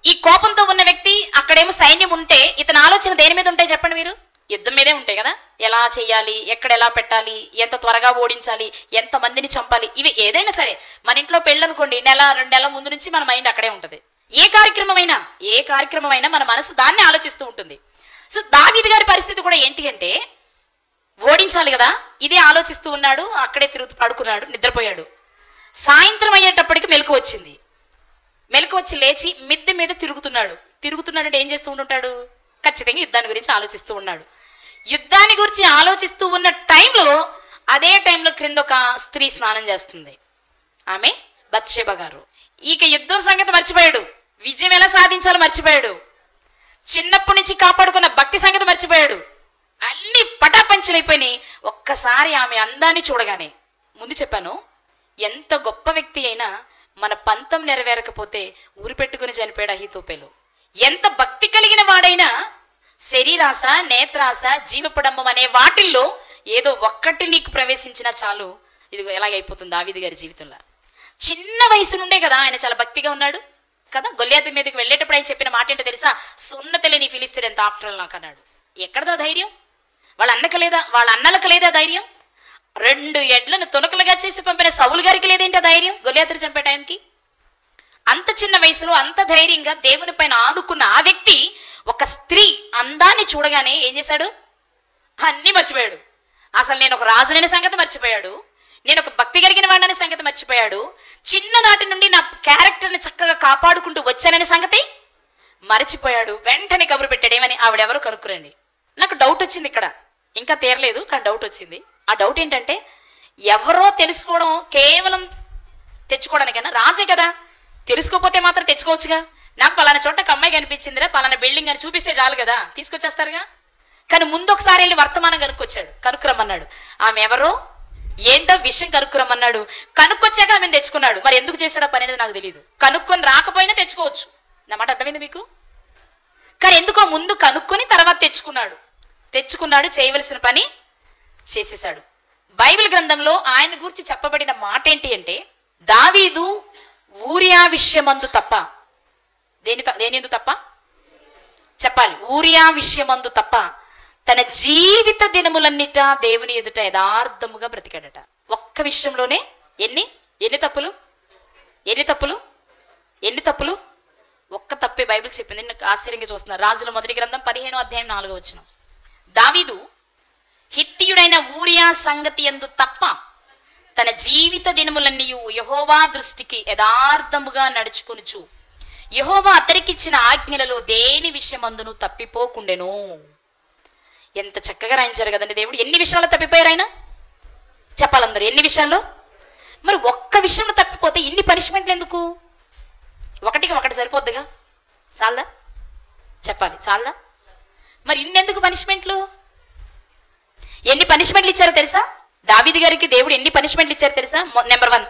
ఈ కోపంతో ఉన్న వ్యక్తి అక్కడేమో సైన్యం ఉంటే ఇతని ఆలోచన దేని మీద ఉంటాయి చెప్పండి మీరు? యుద్ధం మీదే ఉంటాయి కదా. ఎలా చేయాలి, ఎక్కడ ఎలా పెట్టాలి, ఎంత త్వరగా ఓడించాలి, ఎంత మందిని చంపాలి, ఇవి ఏదైనా సరే. మన ఇంట్లో పెళ్ళి అనుకోండి, నెల 2 నెలల ముందు నుంచి మన మైండ్ అక్కడే ఉంటుంది. ఏ కార్యక్రమమైనా మన మనసు దాన్ని ఆలోచిస్తూ ఉంటుంది. సో దావీదు గారి పరిస్థితి కూడా ఏంటి అంటే, ఓడించాలి కదా, ఇదే ఆలోచిస్తూ ఉన్నాడు, అక్కడే తిరుగుతూ పడుకున్నాడు, నిద్రపోయాడు. సాయంత్రం అయ్యేటప్పటికి మెలకు వచ్చింది. మెలకు వచ్చి లేచి మిద్దె మీద తిరుగుతున్నాడంటే ఏం చేస్తూ ఉంటుంటాడు? ఖచ్చితంగా యుద్ధాన్ని గురించి ఆలోచిస్తూ ఉన్నాడు. యుద్ధాన్ని గురించి ఆలోచిస్తూ ఉన్న టైంలో, అదే టైంలో క్రింద ఒక స్త్రీ స్నానం చేస్తుంది, ఆమె బత్షెబ గారు. ఇక యుద్ధం సంగతి మర్చిపోయాడు, విజయం ఎలా సాధించాలో మర్చిపోయాడు, చిన్నప్పటి నుంచి కాపాడుకున్న భక్తి సంగతి మర్చిపోయాడు, అన్ని పటాపంచలైపోయినాయి. ఒక్కసారి ఆమె అందాన్ని చూడగానే, ముందు చెప్పాను, ఎంత గొప్ప వ్యక్తి అయినా మన పంతం నెరవేరకపోతే ఊరి పెట్టుకుని చనిపోయాడు అహీతోపెలు. ఎంత భక్తి కలిగిన వాడైనా శరీరాశ, నేత్రాశ, జీవపడంబం అనే వాటిల్లో ఏదో ఒక్కటి నీకు ప్రవేశించినా చాలు, ఇది ఎలాగైపోతుంది దావీదు గారి జీవితంలో. చిన్న వయసు నుండే కదా ఆయన చాలా భక్తిగా ఉన్నాడు కదా. గొల్లియాతు మీదకి వెళ్ళేటప్పుడు ఆయన చెప్పిన మాట ఏంటో తెలుసా? సున్నతలే నీ ఫిలిస్తీయుడు ఎంత ఆఫ్టర్ ఆల్ నాకు అన్నాడు. ఎక్కడదా ధైర్యం? వాళ్ళ అన్నలకు లేదా ధైర్యం? 2 ఎడ్లను తునకలుగా చేసి పంపిన సౌలు గారికి లేదేంటి ధైర్యం గొల్లియాతుని చంపే టైంకి? అంత చిన్న వయసులో అంత ధైర్యంగా దేవుని పైన ఆనుకున్న ఆ వ్యక్తి ఒక స్త్రీ అందాన్ని చూడగానే ఏం చేశాడు? అన్నీ మర్చిపోయాడు. అసలు నేను ఒక రాజునైన సంగతి మర్చిపోయాడు, నేను ఒక భక్తి కలిగిన వాడిని సంగతి మర్చిపోయాడు, చిన్ననాటి నుండి నా క్యారెక్టర్ని చక్కగా కాపాడుకుంటూ వచ్చాననే సంగతి మర్చిపోయాడు. వెంటనే కబురు పెట్టాడు, ఏమని? ఆవిడెవరో కనుక్కురండి. నాకు డౌట్ వచ్చింది ఇక్కడ, ఇంకా తీరలేదు కానీ డౌట్ వచ్చింది. ఆ డౌట్ ఏంటంటే, ఎవరో తెలుసుకోవడం కేవలం తెచ్చుకోవడానికైనా రాజే కదా, తెలుసుకోపోతే మాత్రం తెచ్చుకోవచ్చుగా. నాకు పలానా చోట ఒక అమ్మాయి కనిపించిందిరా, పలానా బిల్డింగ్ అని చూపిస్తే చాలు కదా, తీసుకొచ్చేస్తారుగా. కానీ ముందు ఒకసారి వెళ్ళి వర్తమానం కనుక్కురమ్మన్నాడు. ఆమె ఎవరో ఏంటో విషయం కనుక్కురమ్మన్నాడు. కనుక్కొచ్చాక ఆమెను తెచ్చుకున్నాడు. మరి ఎందుకు చేశాడో పని అనేది నాకు తెలియదు. కనుక్కొని రాకపోయినా తెచ్చుకోవచ్చు, నా మాట అర్థమైంది మీకు? కానీ ఎందుకో ముందు కనుక్కొని తర్వాత తెచ్చుకున్నాడు, చేయవలసిన పని చేసేశాడు. బైబిల్ గ్రంథంలో ఆయన గురించి చెప్పబడిన మాట ఏంటి అంటే, దావీదు ఊరియా విషయమందు తప్ప, దేనిందు తప్ప చెప్పాలి, ఊరియా విషయమందు తప్ప తన జీవిత దినములన్నిట దేవుని ఎదుట యథార్థముగా బ్రతికాడట. ఒక్క విషయంలోనే ఎన్ని తప్పులు? ఒక్క తప్పే బైబిల్ చెప్పింది. నాకు ఆశ్చర్యంగా చూస్తున్నారు. రాజుల మొదటి గ్రంథం 15వ అధ్యాయం 4వ వచనం. దావీదు హిత్తీయుడైన ఊరియా సంగతి యందు తప్ప తన జీవిత దినములన్నీ యెహోవా దృష్టికి యథార్థముగా నడుచుకొనుచు యెహోవా అతనికిచ్చిన ఆజ్ఞలలో దేని విషయమందును తప్పిపోకుండెను. ఎంత చక్కగా రాయించారు కదండి దేవుడు. ఎన్ని విషయాల్లో తప్పిపోయారు ఆయన? చెప్పాలందరూ ఎన్ని విషయాల్లో? మరి ఒక్క విషయంలో తప్పిపోతే ఇన్ని పనిష్మెంట్లు ఎందుకు? ఒకటి సరిపోద్దిగా, చాలదా? చెప్పాలి, చాలదా? మరి ఇన్నెందుకు పనిష్మెంట్లు? ఎన్ని పనిష్మెంట్లు ఇచ్చారో తెలుసా? దావీదు గారికి దేవుడు ఎన్ని పనిష్మెంట్లు ఇచ్చారో తెలుసా? నెంబర్ 1,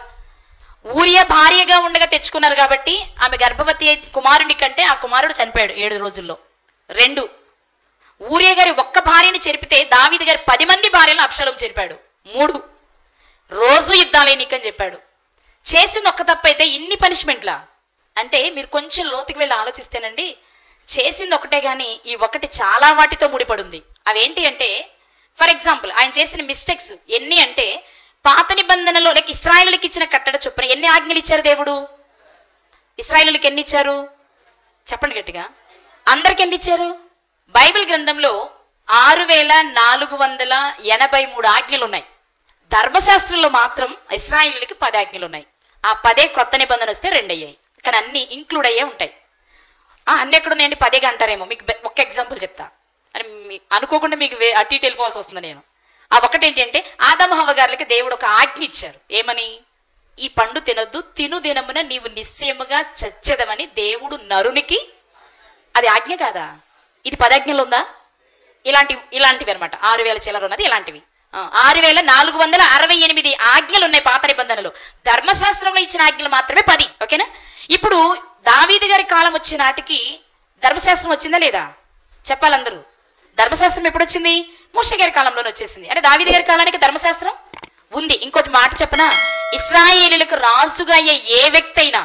ఊరియా భార్యగా ఉండగా తెచ్చుకున్నారు కాబట్టి ఆమె గర్భవతి కుమారుని కంటే ఆ కుమారుడు చనిపోయాడు 7 రోజుల్లో. 2, ఊరియా గారి ఒక్క భార్యని చెరిపితే దావీదు గారి 10 మంది భార్యలను అబ్షాలోము చెరిపాడు. 3, రోజు యుద్ధాలే నీకని చెప్పాడు. చేసింది ఒక్క తప్పైతే ఇన్ని పనిష్మెంట్లా? అంటే మీరు కొంచెం లోతుకి వెళ్ళి ఆలోచిస్తేనండి, చేసింది ఒకటే కానీ ఈ ఒకటి చాలా వాటితో ముడిపడుంది. అవేంటి అంటే, ఫర్ ఎగ్జాంపుల్ ఆయన చేసిన మిస్టేక్స్ ఎన్ని అంటే, పాత నిబంధనలో లేక ఇశ్రాయేలుకి ఇచ్చిన కట్టడ చొప్పున ఎన్ని ఆజ్ఞలు ఇచ్చారు దేవుడు? ఇశ్రాయేలుకి ఎన్ని ఇచ్చారు? చెప్పండి గట్టిగా. అందరికి ఎన్ని ఇచ్చారు? బైబిల్ గ్రంథంలో 6483 ఆజ్ఞలు ఉన్నాయి. ధర్మశాస్త్రంలో మాత్రం ఇశ్రాయేలుకి 10 ఆజ్ఞలు ఉన్నాయి. ఆ 10 క్రొత్త నిబంధన వస్తే 2 అయ్యాయి. కానీ అన్ని ఇంక్లూడ్ అయ్యే ఉంటాయి. అన్ని ఎక్కడున్నాయండి? 10 అంటారేమో. మీకు ఒక ఎగ్జాంపుల్ చెప్తా అని అనుకోకుండా మీకు అటు ఇటు వెళ్ళిపోవాల్సి వస్తుంది నేను. ఆ ఒకటేంటంటే, ఆదాము హవ్వ గారికి దేవుడు ఒక ఆజ్ఞ ఇచ్చారు. ఏమని? ఈ పండు తినొద్దు, తిను దినమున నీవు నిశ్చయముగా చచ్చెదమని దేవుడు నరునికి. అది ఆజ్ఞ కాదా? ఇది 10 ఆజ్ఞలు ఉందా? ఇలాంటివి అనమాట. 6000 చిల్లర ఉన్నది ఇలాంటివి. 6468 ఆజ్ఞలు ఉన్నాయి పాత నిబంధనలు. ధర్మశాస్త్రంలో ఇచ్చిన ఆజ్ఞలు మాత్రమే 10. ఓకేనా? ఇప్పుడు దావీదు గారి కాలం వచ్చే నాటికి ధర్మశాస్త్రం వచ్చిందా లేదా? చెప్పాలందరూ. ధర్మశాస్త్రం ఎప్పుడు వచ్చింది? మోషే గారి కాలంలోనే వచ్చేసింది. అంటే దావీదు గారి కాలానికి ధర్మశాస్త్రం ఉంది. ఇంకొక మాట చెప్పనా, ఇశ్రాయేలీయులకు రాజుగా అయ్యే ఏ వ్యక్తి అయినా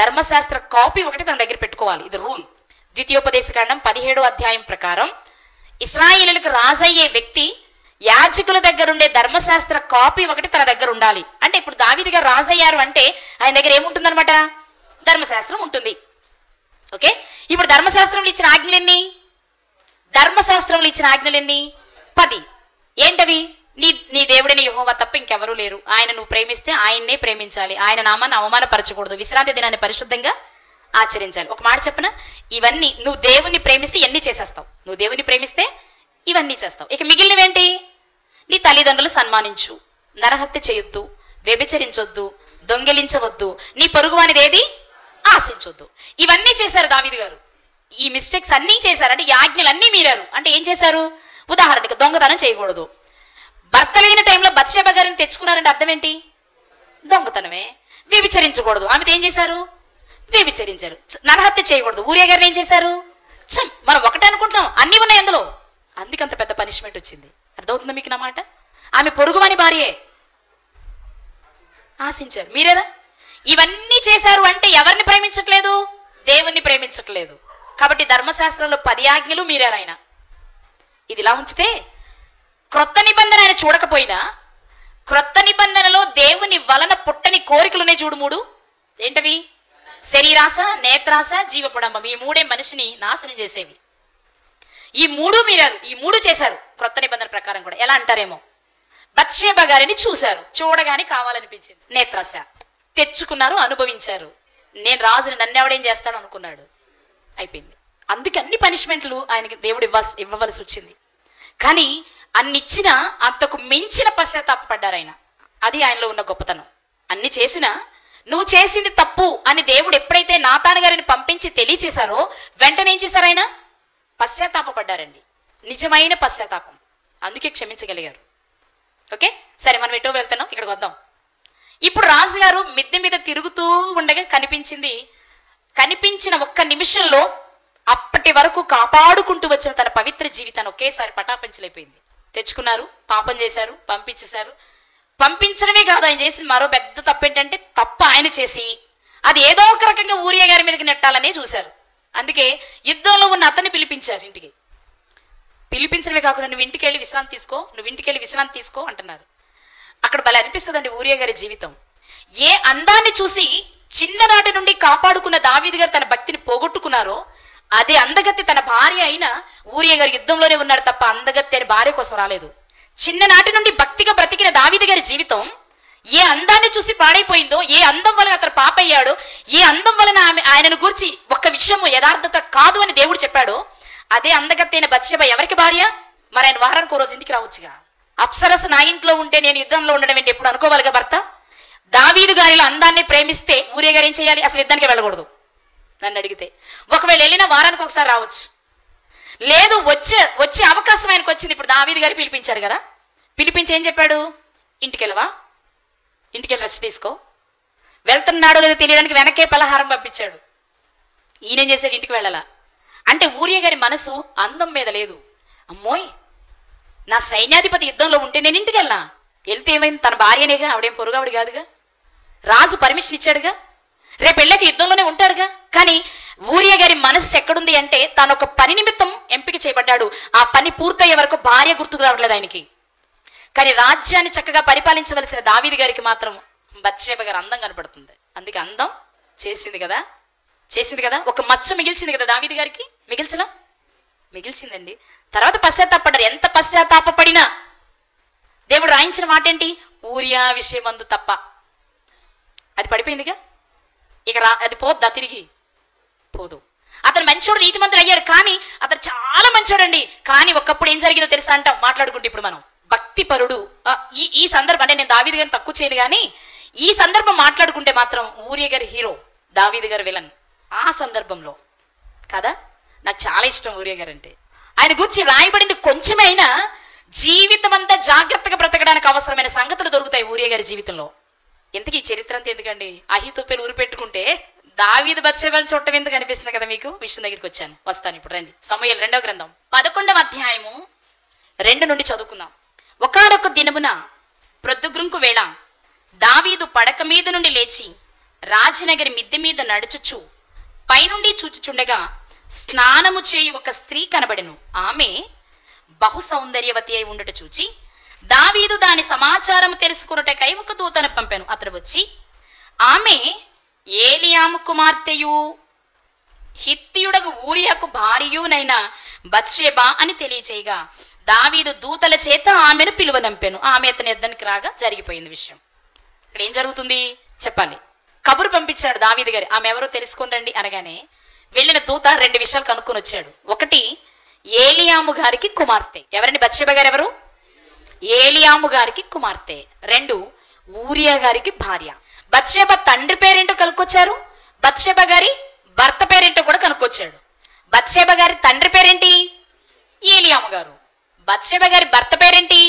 ధర్మశాస్త్ర కాపీ ఒకటి తన దగ్గర పెట్టుకోవాలి. ఇది రూల్. ద్వితీయోపదేశకాండం 17వ అధ్యాయం ప్రకారం ఇశ్రాయేలీయులకు రాజు అయ్యే వ్యక్తి యాజకుల దగ్గర ఉండే ధర్మశాస్త్ర కాపీ ఒకటి తన దగ్గర ఉండాలి. అంటే ఇప్పుడు దావీదు గారు రాజు అయ్యారు అంటే ఆయన దగ్గర ఏముంటుందన్నమాట? ధర్మశాస్త్రం ఉంటుంది. ఓకే, ఇప్పుడు ధర్మశాస్త్రంలో ఇచ్చిన ఆజ్ఞలెన్ని? 10. ఏంటవి? నీ దేవుడిని యెహోవా తప్ప ఇంకెవరూ లేరు. ఆయన నువ్వు ప్రేమిస్తే ఆయన్నే ప్రేమించాలి, ఆయన నామాన్ని అవమానపరచకూడదు, విశ్రాంతి దినాన్ని పరిశుద్ధంగా ఆచరించాలి. ఒక మాట చెప్పనా, ఇవన్నీ నువ్వు దేవుణ్ణి ప్రేమిస్తే ఎన్ని చేసేస్తావు. నువ్వు దేవుణ్ణి ప్రేమిస్తే ఇవన్నీ చేస్తావు. ఇక మిగిలినవేంటి? నీ తల్లిదండ్రులు సన్మానించు, నరహత్య చేయొద్దు, వ్యభిచరించొద్దు, దొంగిలించవద్దు, నీ పొరుగువానిది ఏది ఆశించొద్దు. ఇవన్నీ చేశారు దావీదు గారు. ఈ మిస్టేక్స్ అన్నీ చేశారు. అంటే ఈ ఆజ్ఞలన్నీ మీరారు. అంటే ఏం చేశారు? ఉదాహరణకి దొంగతనం చేయకూడదు. భర్త లేని టైంలో బత్షెబ గారిని తెచ్చుకున్నారంటే అర్థం ఏంటి? దొంగతనమే. వ్యభిచరించకూడదు, ఆమెతో ఏం చేశారు? వ్యభిచరించారు. నరహత్య చేయకూడదు, ఊరియా గారిని ఏం చేశారు? మనం ఒకటే అనుకుంటాం, అన్నీ ఉన్నాయి అందులో. అందుకంత పెద్ద పనిష్మెంట్ వచ్చింది. అర్థమవుతుందా మీకు నా మాట? ఆమె పొరుగువాని భార్యే. ఆశించారు. మీరేనా? ఇవన్నీ చేశారు అంటే ఎవరిని ప్రేమించట్లేదు? దేవుణ్ణి ప్రేమించట్లేదు. కాబట్టి ధర్మశాస్త్రంలో 10 ఆజ్ఞలు మీరారు ఆయన. ఇది ఇలా ఉంచితే క్రొత్త నిబంధన ఆయన చూడకపోయినా క్రొత్త నిబంధనలో దేవుని వలన పుట్టని కోరికలునే చూడు 3. ఏంటవి? శరీరాశ, నేత్రాశ, జీవపుడంబం. ఈ 3 మనిషిని నాశనం చేసేవి. ఈ 3 మీరారు, ఈ 3 చేశారు క్రొత్త నిబంధన ప్రకారం కూడా. ఎలా అంటారేమో, బత్షేబ గారిని చూశారు, చూడగానే కావాలనిపించింది. నేత్రాశ తెచ్చుకున్నారు, అనుభవించారు. నేను రాజుని, నన్ను ఎవడేం చేస్తాడు అనుకున్నాడు, అయిపోయింది. అందుకే అన్ని పనిష్మెంట్లు ఆయనకి దేవుడు ఇవ్వవలసి వచ్చింది. కానీ అన్నిచ్చినా అంతకు మించిన పశ్చాత్తాపడ్డారు ఆయన. అది ఆయనలో ఉన్న గొప్పతనం. అన్ని చేసినా నువ్వు చేసింది తప్పు అని దేవుడు ఎప్పుడైతే నాతాను గారిని పంపించి తెలియచేశారో వెంటనే ఏం చేశారు ఆయన? పశ్చాత్తాపడ్డారండి. నిజమైన పశ్చాత్తాపం. అందుకే క్షమించగలిగారు. ఓకే, సరే మనం ఎటో వెళ్తున్నాం, ఇక్కడికి వద్దాం. ఇప్పుడు రాజుగారు మిద్దె మీద తిరుగుతూ ఉండగా కనిపించిన ఒక్క నిమిషంలో అప్పటి వరకు కాపాడుకుంటూ వచ్చిన తన పవిత్ర జీవితాన్ని ఒకేసారి పటాపంచలైపోయింది. తెచ్చుకున్నారు, పాపం చేశారు, పంపించేశారు. పంపించడమే కాదు, ఆయన చేసిన మరో పెద్ద తప్పు ఏంటంటే తప్పు ఆయన చేసి అది ఏదో ఒక రకంగా ఊరియా గారి మీదకి నెట్టాలనే చూశారు. అందుకే యుద్ధంలో ఉన్న అతన్ని పిలిపించారు ఇంటికి. పిలిపించడమే కాకుండా నువ్వు ఇంటికి వెళ్ళి విశ్రాంతి తీసుకో అంటున్నారు. అక్కడ భలే అనిపిస్తుందండి ఊరియా గారి జీవితం. ఏ అందాన్ని చూసి చిన్ననాటి నుండి కాపాడుకున్న దావీదు గారు తన భక్తిని పోగొట్టుకున్నారో అదే అందగత్తి తన భార్య అయిన ఊరియా గారి యుద్ధంలోనే ఉన్నాడు తప్ప అందగత్తి అని భార్య కోసం రాలేదు. చిన్ననాటి నుండి భక్తిగా బ్రతికిన దావీదు గారి జీవితం ఏ అందాన్ని చూసి పాడైపోయిందో, ఏ అందం వలన అతను పాపయ్యాడో, ఏ అందం వలన ఆయనను గురించి ఒక్క విషయము యథార్థత కాదు అని దేవుడు చెప్పాడో అదే అందగత్తైన బత్షెబ ఎవరికి భార్య? మరి ఆయన వారానికి 1 రోజు ఇంటికి రావచ్చుగా. అప్సరస నా ఇంట్లో ఉంటే నేను యుద్ధంలో ఉండడం ఏంటి ఎప్పుడు అనుకోవాలిగా భర్త. దావీదు గారిలో అందాన్ని ప్రేమిస్తే ఊరియా గారు ఏం చేయాలి? అసలు యుద్ధానికి వెళ్ళకూడదు నన్ను అడిగితే. ఒకవేళ వెళ్ళినా వారానికి ఒకసారి రావచ్చు. లేదు, వచ్చే అవకాశం ఆయనకు వచ్చింది. ఇప్పుడు దావీదు గారు పిలిపించాడు కదా, పిలిపించి ఏం చెప్పాడు? ఇంటికి వెళ్ళి రెస్ట్ తీసుకో. వెళ్తున్నాడో లేదో తెలియడానికి వెనకే పలహారం పంపించాడు. ఈయనేం చేశాడు? ఇంటికి వెళ్ళాలా అంటే ఊరియా గారి మనసు అందం మీద లేదు. అమ్మోయ్, నా సైన్యాధిపతి యుద్ధంలో ఉంటే నేను ఇంటికి వెళ్ళినా, వెళ్తే ఏమైంది? తన భార్యనేగా, ఆవిడేం పొరుగావిడ కాదుగా, రాజు పర్మిషన్ ఇచ్చాడుగా, రేపు వెళ్ళకి యుద్ధంలోనే ఉంటాడుగా. కానీ ఊరియా గారి మనస్సు ఎక్కడుంది అంటే తాను ఒక పని నిమిత్తం ఎంపిక చేయబడ్డాడు. ఆ పని పూర్తయ్యే వరకు భార్య గుర్తుకు రావట్లేదు ఆయనకి. కానీ రాజ్యాన్ని చక్కగా పరిపాలించవలసిన దావీదు గారికి మాత్రం బత్షెబ గారు అందం కనపడుతుంది. అందుకే అందం చేసింది కదా. ఒక మచ్చ మిగిల్చింది కదా దావీదు గారికి. మిగిల్చిందండి. తర్వాత పశ్చాత్తాపడ్డారు. ఎంత పశ్చాత్తాపడినా దేవుడు రాయించిన మాట ఏంటి? ఊరియా విషయమందు తప్ప. అది పడిపోయిందిగా, ఇక అది పోద్దా? తిరిగి పోదు. అతను మంచోడు, నీతిమంతుడు అయ్యాడు. కానీ అతను చాలా మంచోడండి. కానీ ఒకప్పుడు ఏం జరిగిందో తెలుసా అంటాం మాట్లాడుకుంటే. ఇప్పుడు మనం భక్తిపరుడు ఈ సందర్భం అంటే నేను దావీదు గారిని తక్కువ చేయను, కానీ ఈ సందర్భం మాట్లాడుకుంటే మాత్రం ఊరియా గారి హీరో, దావీదు గారి విలన్. ఆ సందర్భంలో కదా నాకు చాలా ఇష్టం ఊరియా గారు అంటే. ఆయన గురించి రాయబడింది కొంచెమైనా జీవితం అంతా జాగ్రత్తగా బ్రతకడానికి అవసరమైన సంగతులు దొరుకుతాయి ఊరియా గారి జీవితంలో. ఎందుకు ఈ చరిత్ర అంతా ఎందుకండి? అహీతోపెలు ఊరు పెట్టుకుంటే దావీదు బత్షెబను చూడటం ఎందుకు అనిపిస్తుంది కదా మీకు. విషయం దగ్గరికి వస్తాను ఇప్పుడు. రండి, సమూయేలు 2వ గ్రంథం 11వ అధ్యాయము 2 నుండి చదువుకుందాం. ఒకానొక దినమున ప్రొద్దుగ్రుంకు వేళ దావీదు పడక మీద నుండి లేచి రాజనగరి మిద్దె మీద నడుచుచు పైనుండి చూచుచుండగా స్నానము చేయు ఒక స్త్రీ కనబడెను. ఆమె బహు సౌందర్యవతి అయి ఉండట చూచి దావీదు దాని సమాచారం తెలుసుకున్నటకై ఒక దూతను పంపాను. అతడు వచ్చి ఆమె ఏలియాము కుమార్తెయు హిత్తీయుడగు ఊరియాకు భార్యయునైన బత్షెబ అని తెలియచేయగా దావీదు దూతల చేత ఆమెను పిలువనంపాను. ఆమె అతని యుద్ధానికి రాగా జరిగిపోయింది విషయం. ఇక్కడ ఏం జరుగుతుంది చెప్పాలి. కబురు పంపించాడు దావీదు గారు, ఆమె ఎవరో తెలుసుకోండి అనగానే వెళ్ళిన దూత 2 విషయాలు కనుక్కొని వచ్చాడు. ఒకటి, ఏలియాము గారికి కుమార్తె. ఎవరండి? బత్షెబ గారు ఎవరు? ఏలియాము గారికి కుమార్తె. 2, ఊరియా గారికి భార్య. బత్షెబ తండ్రి పేరేంటో కనుక్కొచ్చారు, బత్షెబ గారి భర్త పేరేంటో కూడా కనుక్కొచ్చాడు. బత్షెబ గారి తండ్రి పేరేంటి? ఏలియాము గారు. బత్షెబ గారి భర్త పేరేంటి?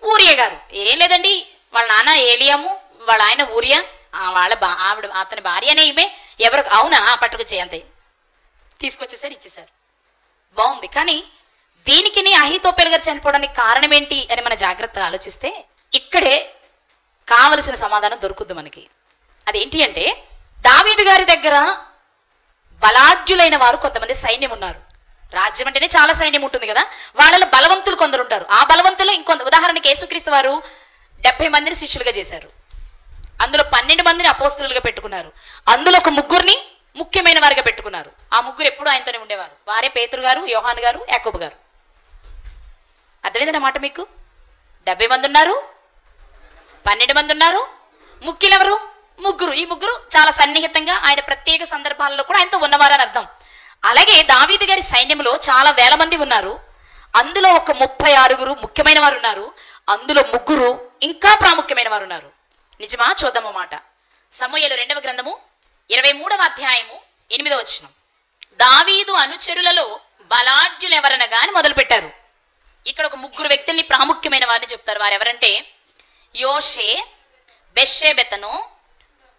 ఊరియా గారు. ఏం లేదండి, వాళ్ళ నాన్న ఏలియాము, వాళ్ళ ఆయన ఊరియా, ఆవిడ అతని భార్యనే ఈమె. ఎవరు? అవునా, పట్టుకొచ్చే అంతే. తీసుకొచ్చేసారు, ఇచ్చేసారు. బాగుంది. కానీ దీనికి అహీతోపెలు గారు చనిపోవడానికి కారణం ఏంటి అని మన జాగ్రత్తగా ఆలోచిస్తే ఇక్కడే కావలసిన సమాధానం దొరుకుద్ది మనకి. అదేంటి అంటే, దావీదు గారి దగ్గర బలాఢ్యులైన వారు కొంతమంది సైన్యం ఉన్నారు. రాజ్యం అంటేనే చాలా సైన్యం ఉంటుంది కదా, వాళ్ళలో బలవంతులు కొందరు ఉంటారు. ఆ బలవంతులు ఇంకొంత, ఉదాహరణకి యేసుక్రీస్తు వారు 70 మందిని శిష్యులుగా చేశారు. అందులో 12 మందిని అపోస్తలులుగా పెట్టుకున్నారు. అందులో ఒక 3 ముఖ్యమైన వారిగా పెట్టుకున్నారు. ఆ 3 ఎప్పుడు ఆయనతోనే ఉండేవారు. వారే పేతురు గారు, యోహాను గారు, యాకోబు గారు. అర్థమైందన్నమాట మీకు. 70 మంది ఉన్నారు, 12 మంది ఉన్నారు, ముఖ్యులు ఎవరు? 3. ఈ 3 చాలా సన్నిహితంగా ఆయన ప్రత్యేక సందర్భాలలో కూడా ఆయనతో ఉన్నవారని అర్థం. అలాగే దావీదు గారి సైన్యంలో చాలా వేల మంది ఉన్నారు. అందులో ఒక 36 ముఖ్యమైన వారు ఉన్నారు. అందులో 3 ఇంకా ప్రాముఖ్యమైన వారు ఉన్నారు. నిజమా? చూద్దాము మాట. సమూయేలు 2వ గ్రంథము 23వ అధ్యాయము 8వ వచనం. దావీదు అనుచరులలో బలాఢ్యులు ఎవరనగా అని మొదలు పెట్టారు. ఇక్కడ ఒక 3 వ్యక్తుల్ని ప్రాముఖ్యమైన వారిని చెప్తారు. వారు ఎవరంటే యోషే, బెషెబెతను,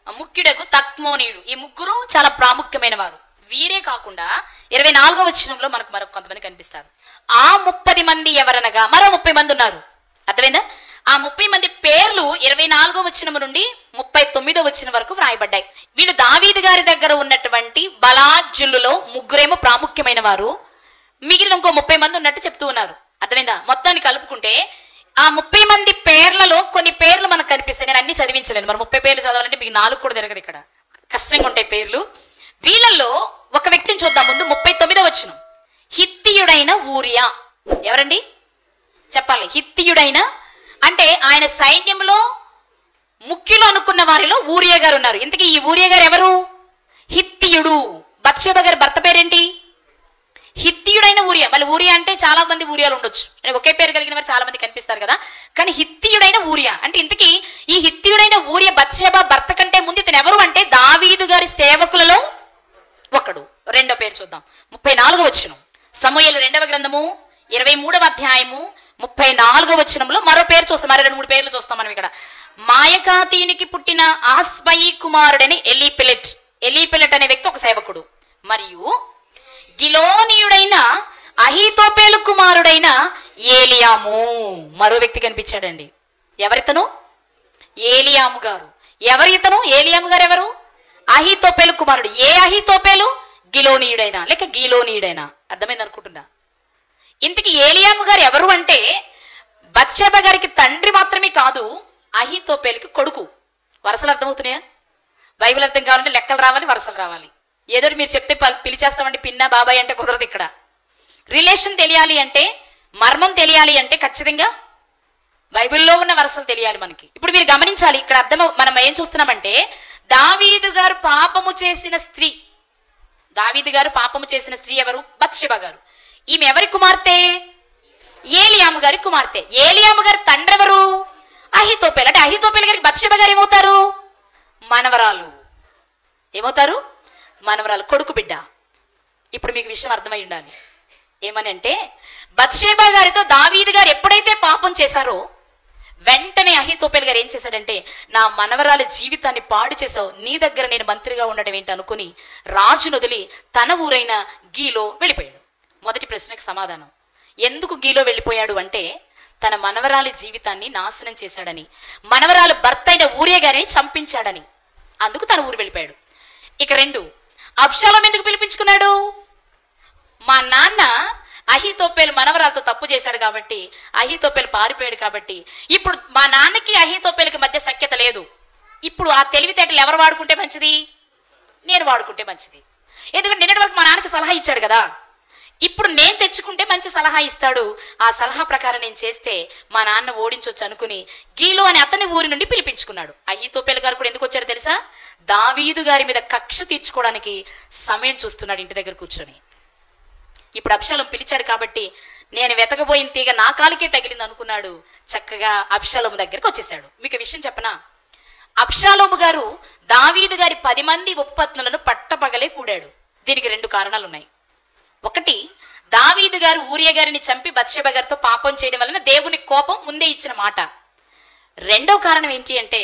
ముఖ్యుడకు తక్మోనీయుడు. ఈ 3 చాలా ప్రాముఖ్యమైన వారు. వీరే కాకుండా 24వ వచనంలో మనకు మరొక కొంతమంది కనిపిస్తారు. ఆ 30 మంది ఎవరనగా మరో 30 మంది ఉన్నారు. అర్థమైందా? ఆ 30 మంది పేర్లు 24వ వచనం నుండి 39వ వచనం వరకు వ్రాయబడ్డాయి. వీళ్ళు దావీదు గారి దగ్గర ఉన్నటువంటి బలాఢ్యులలో 3 ప్రాముఖ్యమైన వారు, మిగిలిన ఇంకో 30 మంది ఉన్నట్టు చెప్తూ ఉన్నారు. అర్థమైందా? మొత్తాన్ని కలుపుకుంటే ఆ 30 మంది పేర్లలో కొన్ని పేర్లు మనకు కనిపిస్తాయి. నేను అన్ని చదివించలేను, మరి 30 పేర్లు చదవాలంటే మీకు 4 కూడా తిరగదు, ఇక్కడ కష్టంగా ఉంటాయి పేర్లు. వీళ్ళల్లో ఒక వ్యక్తిని చూద్దాం. ముందు 39వ వచనం. హిత్తీయుడైన ఊరియా. ఎవరండి చెప్పాలి? హిత్తీయుడైన అంటే ఆయన సైన్యంలో ముఖ్యులు అనుకున్న వారిలో ఊరియా గారు ఉన్నారు. ఇంతకీ ఈ ఊరియా గారు ఎవరు? హిత్తీయుడు. బత్షెబ గారి భర్త పేరేంటి? హిత్తీయుడైన ఊరియా. మళ్ళీ ఊరియా అంటే చాలా మంది ఊరియాలు ఉండొచ్చు, అంటే ఒకే పేరు కలిగిన వారు చాలా మంది కనిపిస్తారు కదా. కానీ హిత్తీయుడైన ఊరియా అంటే, ఇంతకీ ఈ హిత్తీయుడైన ఊరియా బత్షెబ భర్త కంటే ముందు ఇతను ఎవరు అంటే దావీదు గారి సేవకులలో ఒకడు. రెండో పేరు చూద్దాం. 34వ వచనం. సమూయేలు 2వ గ్రంథము 23వ అధ్యాయము 34వ వచనంలో మరో పేరు చూస్తాం. మరో 2-3 పేర్లు చూస్తాం మనం ఇక్కడ. మాయకాతీనికి పుట్టిన ఆస్బయి కుమారుడని ఎలీపెలెట్. ఎలీపెలెట్ అనే వ్యక్తి ఒక సేవకుడు. మరియు గిలోనీయుడైన అహీతోపేలు కుమారుడైన ఏలియాము మరో వ్యక్తి కనిపించాడండి. ఎవరితను? ఏలియాము గారు. ఎవరు ఇతను? ఏలియాము గారు ఎవరు? అహీతోపేలు కుమారుడు. ఏ అహీతోపేలు? గిలోనీయుడైనా లేక గీలోనీయుడైనా. అర్థమైంది అనుకుంటున్నా. ఇంతకీ ఏలియాము గారు ఎవరు అంటే బత్షెబ గారికి తండ్రి మాత్రమే కాదు, అహీతోపేలుకి కొడుకు. వరుసలు అర్థమవుతున్నాయా? బైబిల్ అర్థం కావాలంటే లెక్కలు రావాలి, వరుసలు రావాలి. ఏదో మీరు చెప్తే పిలిచేస్తామండి పిన్న బాబాయ్ అంటే కుదరదు. ఇక్కడ రిలేషన్ తెలియాలి అంటే, మర్మం తెలియాలి అంటే ఖచ్చితంగా బైబిల్లో ఉన్న వరుసలు తెలియాలి మనకి. ఇప్పుడు మీరు గమనించాలి, ఇక్కడ అర్థం మనం ఏం చూస్తున్నామంటే, దావీదు గారు పాపము చేసిన స్త్రీ. దావీదు గారు పాపము చేసిన స్త్రీ ఎవరు? బత్షెబ గారు. ఈమె ఎవరి కుమార్తె? ఏలియాము గారి కుమార్తె. ఏలియాము గారి తండ్రి ఎవరు? అహీతోపేలు. అంటే అహీతోపేలు గారికి బత్షెబ గారు ఏమవుతారు? మనవరాలు. ఏమవుతారు? మనవరాలు, కొడుకు బిడ్డ. ఇప్పుడు మీకు విషయం అర్థమై ఉండాలి. ఏమని అంటే, బత్షెబ గారితో దావీదు గారు ఎప్పుడైతే పాపం చేశారో వెంటనే అహీతోపేలు గారు ఏం చేశాడంటే, నా మనవరాలి జీవితాన్ని పాడు చేసావు, నీ దగ్గర నేను మంత్రిగా ఉండడం ఏంటి అనుకుని రాజును వదిలి తన ఊరైన గీలో వెళ్ళిపోయాడు. మొదటి ప్రశ్నకు సమాధానం. ఎందుకు గీలో వెళ్ళిపోయాడు అంటే, తన మనవరాలి జీవితాన్ని నాశనం చేశాడని, మనవరాలు భర్త అయిన ఊరియా గారిని చంపించాడని. అందుకు తన ఊరు వెళ్ళిపోయాడు. ఇక 2, అబ్షాలోము ఎందుకు పిలిపించుకున్నాడు? మా నాన్న అహీతోపేలు మనవరాలతో తప్పు చేశాడు కాబట్టి, అహీతోపేలు పారిపోయాడు కాబట్టి, ఇప్పుడు మా నాన్నకి అహీతోపేలుకి మధ్య సఖ్యత లేదు. ఇప్పుడు ఆ తెలివితేటలు ఎవరు వాడుకుంటే మంచిది? నేను వాడుకుంటే మంచిది. ఎందుకంటే నిన్నటి వరకు మా నాన్నకి సలహా ఇచ్చాడు కదా, ఇప్పుడు నేను తెచ్చుకుంటే మంచి సలహా ఇస్తాడు. ఆ సలహా ప్రకారం నేను చేస్తే మా నాన్న ఓడించవచ్చు అనుకుని గీలో అని అతని ఊరి నుండి పిలిపించుకున్నాడు. అహీతోపేలు గారు కూడా ఎందుకు వచ్చాడు తెలుసా? దావీదు గారి మీద కక్ష తీర్చుకోవడానికి సమయం చూస్తున్నాడు ఇంటి దగ్గర కూర్చొని. ఇప్పుడు అబ్షాలోము పిలిచాడు కాబట్టి నేను వెతకబోయిన తీగ నా కాలికే తగిలింది అనుకున్నాడు. చక్కగా అబ్షాలోము దగ్గరికి వచ్చేసాడు. మీకు విషయం చెప్పనా? అబ్షాలోము గారు దావీదు గారి 10 మంది ఉపపత్నులను పట్టపగలే కూడాడు. దీనికి 2 కారణాలు ఉన్నాయి. ఒకటి, దావీదు గారు ఊరియా గారిని చంపి బత్షెబ గారితో పాపం చేయడం వలన దేవుని కోపం ముందే ఇచ్చిన మాట. రెండో కారణం ఏంటి అంటే,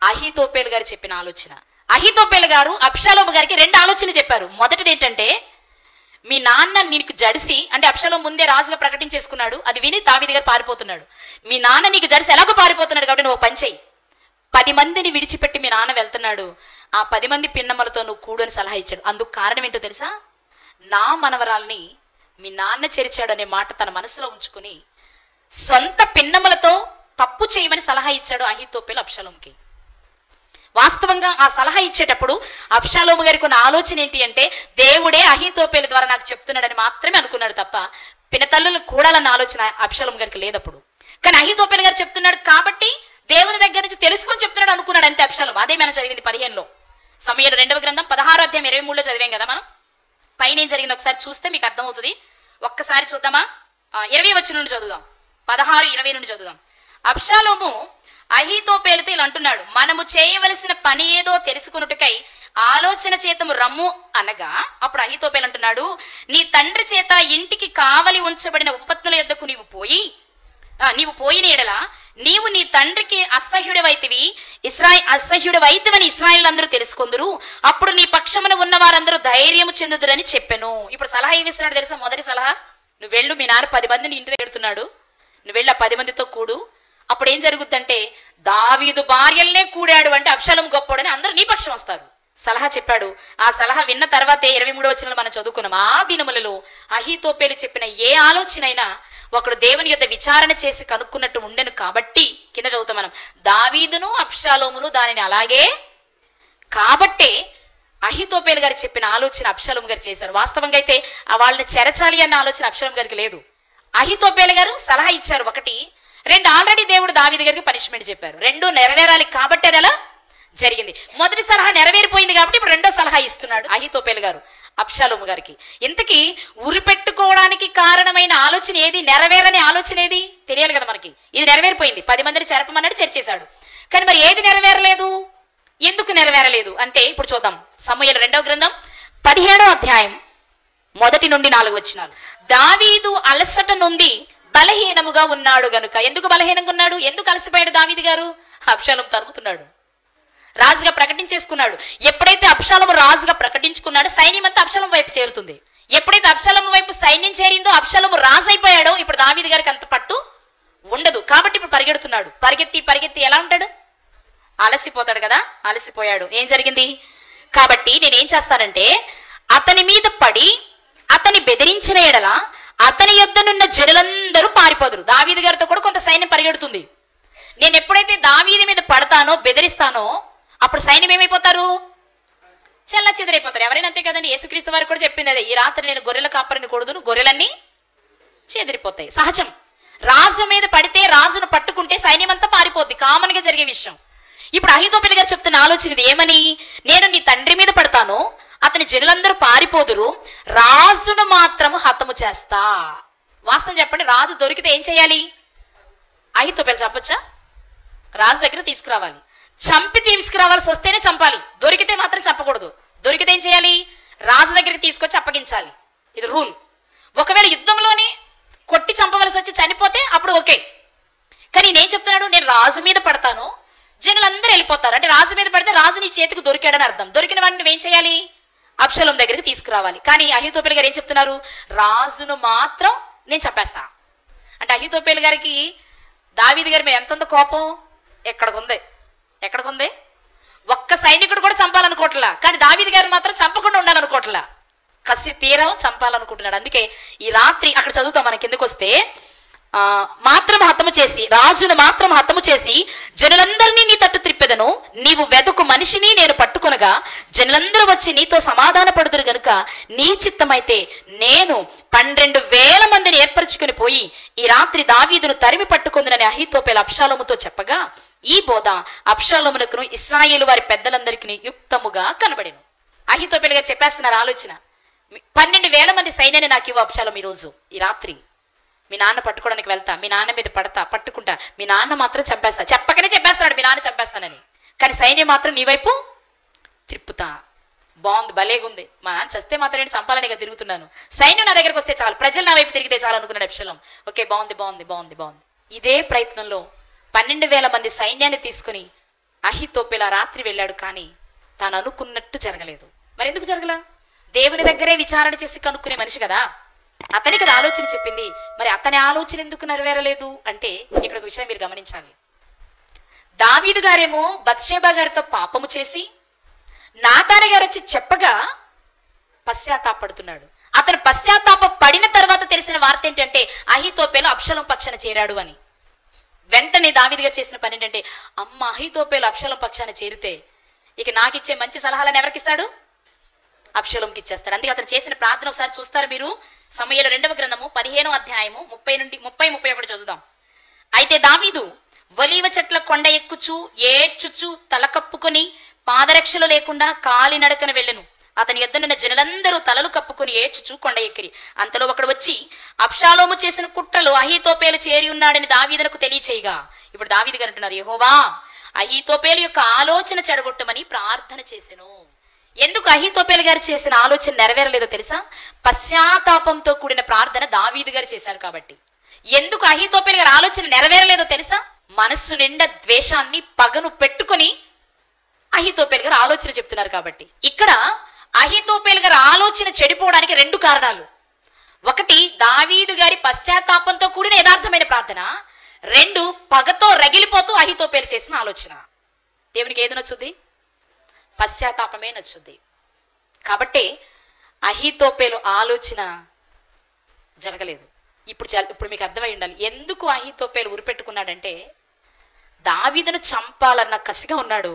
అహీతోపేలు గారు చెప్పిన ఆలోచన. అహీతోపేలు గారు అబ్షాలోము గారికి 2 ఆలోచనలు చెప్పారు. మొదటిది ఏంటంటే, మీ నాన్న నీకు జడిసి, అంటే అబ్షాలోము ముందే రాజుగా ప్రకటించేసుకున్నాడు, అది విని దావీదు గారు పారిపోతున్నాడు. మీ నాన్న నీకు జడిసి ఎలాగో పారిపోతున్నాడు కాబట్టి నువ్వు పని చేయి, 10 మందిని విడిచిపెట్టి మీ నాన్న వెళ్తున్నాడు, ఆ 10 మంది పిన్నమ్మలతో నువ్వు కూడు అని సలహా ఇచ్చాడు. అందుకు కారణం ఏంటో తెలుసా? నా మనవరాల్ని మీ నాన్న చెరిచాడు అనే మాట తన మనసులో ఉంచుకుని సొంత పిన్నమ్మలతో తప్పు చేయమని సలహా ఇచ్చాడు అహీతోపెలు అబ్షాలోముకి. వాస్తవంగా ఆ సలహా ఇచ్చేటప్పుడు అబ్షాలోము గారికి ఉన్న ఆలోచన ఏంటి అంటే, దేవుడే అహీతోపెలు ద్వారా నాకు చెప్తున్నాడని మాత్రమే అనుకున్నాడు తప్ప పినతల్లులు కూడాలన్న ఆలోచన అబ్షాలోము గారికి లేదప్పుడు. కానీ అహీతోపెలు గారు చెప్తున్నాడు కాబట్టి దేవుని దగ్గర నుంచి తెలుసుకొని చెప్తున్నాడు అనుకున్నాడు అంతే అబ్షాలోము. అదే మనం చదివింది 15లో. సమూయేలు 2వ గ్రంథం 16వ అధ్యాయం 23లో చదివాం కదా మనం. పైన ఏం జరిగింది ఒకసారి చూస్తే మీకు అర్థమవుతుంది. ఒక్కసారి చూద్దామా? 20 వచనం నుండి చదువుదాం. 16-20 నుండి చదువుదాం. అబ్షాలోము అహీతోపెలుతో ఇలా అంటున్నాడు, మనము చేయవలసిన పని ఏదో తెలుసుకొనుటకై ఆలోచన చేతము రమ్ము అనగా, అప్పుడు అహీతోపెలు అంటున్నాడు, నీ తండ్రి చేత ఇంటికి కావలి ఉంచబడిన ఉపపత్నుల యొద్దకు నీవు పోయిన ఎడల నీవు నీ తండ్రికి అసహ్యుడవైతివి అసహ్యుడవైతివని ఇశ్రాయేలు అందరూ తెలుసుకొందురు, అప్పుడు నీ పక్షమున ఉన్న వారందరూ ధైర్యము చెందుదురని చెప్పెను. ఇప్పుడు సలహా ఏమి ఇస్తున్నాడు తెలుసా? మొదటి సలహా, నువ్వు వెళ్ళు, మీ నాన్న 10 మందిని ఇంటి దగ్గర పెడుతున్నాడు, నువ్వు వెళ్ళి ఆ 10 మందితో కూడు. అప్పుడు ఏం జరుగుద్దంటే, దావీదు భార్యలనే కూడాడు అంటే అబ్షాలోము గొప్పోడని అందరూ నీ పక్షం వస్తారు. సలహా చెప్పాడు. ఆ సలహా విన్న తర్వాతే 23వ వచనంలో మనం చదువుకున్నాం, ఆ దినములలో అహీతోపెలు చెప్పిన ఏ ఆలోచన అయినా ఒకడు దేవుని యొద్ద విచారణ చేసి కనుక్కున్నట్టు ఉండెను. కాబట్టి కింద చదువుతాం మనం, దావీదును అబ్షాలోమును దానిని అలాగే కాబట్టే అహీతోపెలు గారు చెప్పిన ఆలోచన అబ్షాలోము గారు చేశారు. వాస్తవంగా అయితే వాళ్ళని చెరచాలి అన్న ఆలోచన అబ్షాలోము గారికి లేదు. అహీతోపెలు గారు సలహా ఇచ్చారు 1, 2 ఆల్రెడీ దేవుడు దావీదు గారికి పనిష్మెంట్ చెప్పారు. 2 నెరవేరాలి కాబట్టి అది అలా జరిగింది. మొదటి సలహా నెరవేరిపోయింది కాబట్టి ఇప్పుడు 2వ సలహా ఇస్తున్నాడు అహీతోపెలు గారు అబ్షాలోము గారికి. ఇంతకీ ఉరి పెట్టుకోవడానికి కారణమైన ఆలోచన ఏది? నెరవేరని ఆలోచన ఏది తెలియాలి కదా మనకి. ఇది నెరవేరిపోయింది, 10 మందిని చెరపమన్నాడు, చర్చేశాడు. కానీ మరి ఏది నెరవేరలేదు? ఎందుకు నెరవేరలేదు అంటే ఇప్పుడు చూద్దాం. సమూయేలు 2వ గ్రంథం 17వ అధ్యాయం 1 నుండి 4 వచనాలు. దావీదు అలసట నుండి బలహీనముగా ఉన్నాడు గనుక. ఎందుకు బలహీనంగా ఉన్నాడు? ఎందుకు అలసిపోయాడు దావీదు గారు? అబ్షాలోము తరుముతున్నాడు, రాజుగా ప్రకటించేసుకున్నాడు. ఎప్పుడైతే అబ్షాలోము రాజుగా ప్రకటించుకున్నాడో సైన్యం అంతా అబ్షాలోము వైపు చేరుతుంది. ఎప్పుడైతే అబ్షాలోము వైపు సైన్యం చేరిందో అబ్షాలోము రాజు అయిపోయాడో ఇప్పుడు దావీదు గారికి అంత పట్టు ఉండదు. కాబట్టి ఇప్పుడు పరిగెడుతున్నాడు. పరిగెత్తి ఎలా ఉంటాడు? అలసిపోతాడు కదా. అలసిపోయాడు. ఏం జరిగింది? కాబట్టి నేనేం చేస్తానంటే, అతని మీద పడి అతని బెదిరించిన ఎడల అతని యొద్దనున్న జనులందరూ పారిపోదురు. దావీదు గారితో కూడా కొంత సైన్యం పరిగెడుతుంది. నేను ఎప్పుడైతే దావీదు మీద పడతానో, బెదిరిస్తానో, అప్పుడు సైన్యం ఏమైపోతారు? చెల్ల చెదిరైపోతారు. ఎవరైనా అంతే కదండి. యేసుక్రీస్తు వారికి కూడా చెప్పింది అదే, ఈ రాత్రి నేను గొర్రెల కాపరిని కొడుదును, గొర్రెలన్నీ చెదిరిపోతాయి. సహజం. రాజు మీద పడితే, రాజును పట్టుకుంటే సైన్యం అంతా పారిపోద్ది, కామన్ గా జరిగే విషయం. ఇప్పుడు అహీతోపెలు గారు చెప్తున్న ఆలోచన ఇది ఏమని? నేను నీ తండ్రి మీద పడతాను, అతని జనులందరూ పారిపోదురు, రాజును మాత్రము హతము చేస్తా. వాస్తవం చెప్పండి, రాజు దొరికితే ఏం చేయాలి? అహీతోపెలు చంపొచ్చా? రాజు దగ్గర తీసుకురావాలి. చంపి తీసుకురావాల్సి వస్తేనే చంపాలి, దొరికితే మాత్రం చంపకూడదు. దొరికితే ఏం చేయాలి? రాజు దగ్గరికి తీసుకొచ్చి అప్పగించాలి. ఇది రూల్. ఒకవేళ యుద్ధంలోనే కొట్టి చంపవలసి వచ్చి చనిపోతే అప్పుడు ఓకే. కానీ నేను చెప్తున్నాడు, నేను రాజు మీద పడతాను, జనులందరూ వెళ్ళిపోతారు. అంటే రాజు మీద పడితే రాజు నీ చేతికి దొరికాడని అర్థం. దొరికిన వాడిని నువ్వేం చేయాలి? అబ్షాలోము దగ్గరికి తీసుకురావాలి. కానీ అహీతోపెలు గారు ఏం చెప్తున్నారు? రాజును మాత్రం నేను చంపేస్తా అంటే అహీతోపెలు గారికి దావీదు గారి మీద ఎంతంత కోపం ఎక్కడికుంది? ఒక్క సైనికుడు కూడా చంపాలనుకోవట్లా, కానీ దావీదు గారు మాత్రం చంపకుండా ఉండాలనుకోవట్లా, కసి తీరం చంపాలనుకుంటున్నాడు. అందుకే ఈ రాత్రి అక్కడ చదువుతాం మనకి కిందకు వస్తే, రాజును మాత్రం హతము చేసి జనులందరినీ నీ తట్టు త్రిప్పెదను, నీవు వెదకు మనిషిని నేను పట్టుకొనగా జనులందరూ వచ్చి నీతో సమాధాన పడుదురు గనుక నీ చిత్తమైతే నేను 12,000 మందిని ఏర్పరచుకుని పోయి ఈ రాత్రి దావీదును తరిమి పట్టుకుందునని అహీతోపెలు అబ్షాలోముతో చెప్పగా, ఈ బోధ అబ్షాలోమునకును ఇశ్రాయేలు వారి పెద్దలందరికీ యుక్తముగా కనబడెను. అహీతోపెలు గారు చెప్పేస్తున్నారు ఆలోచన, 12,000 మంది సైన్యాన్ని నాకు ఇవ్వు అబ్షాలోము, ఈరోజు ఈ రాత్రి మీ నాన్న పట్టుకోవడానికి వెళ్తా, మీ నాన్న మీద పట్టుకుంటా, మీ నాన్న మాత్రం చంపేస్తా. చెప్పకనే చెప్పేస్తున్నాడు మీ నాన్న చంపేస్తానని, కానీ సైన్యం మాత్రం నీ వైపు తిప్పుతా. బాగుంది, భలేగుంది. మా నాన్న చస్తే మాత్రం నేను చంపాలని తిరుగుతున్నాను, సైన్యం నా దగ్గరకు వస్తే చాలు, ప్రజలు నా వైపు తిరిగితే చాలు అనుకున్నాడు అబ్షాలోము. ఓకే, బాగుంది. ఇదే ప్రయత్నంలో 12,000 మంది సైన్యాన్ని తీసుకుని అహీతోపెలు రాత్రి వెళ్ళాడు. కానీ తాను అనుకున్నట్టు జరగలేదు. మరి ఎందుకు జరగలా? దేవుని దగ్గరే విచారణ చేసి కనుక్కునే మనిషి కదా, అతనికి ఆలోచన చెప్పింది. మరి అతని ఆలోచన ఎందుకు నెరవేరలేదు అంటే ఇక్కడ ఒక విషయం మీరు గమనించాలి. దావీదు గారేమో బత్షేబా గారితో పాపము చేసి నాతాను గారు వచ్చి చెప్పగా పశ్చాత్తాపడుతున్నాడు. అతను పశ్చాత్తాప పడిన తర్వాత తెలిసిన వార్త ఏంటంటే అహీతోపేలు అబ్షాలోము పక్షాన చేరాడు అని. వెంటనే దావీదు గారు చేసిన పని ఏంటంటే, అమ్మ అహీతోపేలు అబ్షాలోము పక్షాన చేరితే ఇక నాకు ఇచ్చే మంచి సలహాలను ఎవరికి ఇస్తాడు? అబ్షాలోముకి ఇచ్చేస్తాడు. అందుకే అతను చేసిన ప్రార్థన ఒకసారి చూస్తారు మీరు. సమూయేలు 2వ గ్రంథము 15వ అధ్యాయము 30 నుండి 30-31 చదువుదాం. అయితే దావీదు ఒలీవ చెట్ల కొండ ఎక్కుచు ఏడ్చుచు తల కప్పుకొని పాదరక్షలు లేకుండా కాలినడకన వెళ్ళెను. అతని యొద్దనున్న జనులందరూ తలలు కప్పుకొని ఏడ్చుచు కొండ ఎక్కిరి. అంతలో ఒకడు వచ్చి అబ్షాలోము చేసిన కుట్రలో అహీతోపేలు చేరి ఉన్నాడని దావీదునకు తెలియచేయగా, ఇప్పుడు దావీదు గారు అంటున్నారు, యెహోవా అహీతోపేలు యొక్క ఆలోచన చెడగొట్టమని ప్రార్థన చేసెను. ఎందుకు అహీతోపేలు గారు చేసిన ఆలోచన నెరవేరలేదో తెలుసా? పశ్చాత్తాపంతో కూడిన ప్రార్థన దావీదు గారు చేశారు కాబట్టి. ఎందుకు అహీతోపేలు గారి ఆలోచన నెరవేరలేదో తెలుసా? మనస్సు నిండా ద్వేషాన్ని పగను పెట్టుకొని అహీతోపేలు గారు ఆలోచన చెప్తున్నారు కాబట్టి. ఇక్కడ అహీతోపేలు గారి ఆలోచన చెడిపోవడానికి 2 కారణాలు. ఒకటి దావీదు గారి పశ్చాత్తాపంతో కూడిన యథార్థమైన ప్రార్థన, 2 పగతో రగిలిపోతూ అహీతోపేలు చేసిన ఆలోచన. దేవునికి ఏది నచ్చుద్ది? పశ్చాత్తాపమే నచ్చుద్ది. కాబట్టి అహీతోపేలు ఆలోచన జరగలేదు. ఇప్పుడు మీకు అర్థమై ఉండాలి ఎందుకు అహీతోపేలు ఉరిపెట్టుకున్నాడంటే, దావీదును చంపాలన్న కసిగా ఉన్నాడు.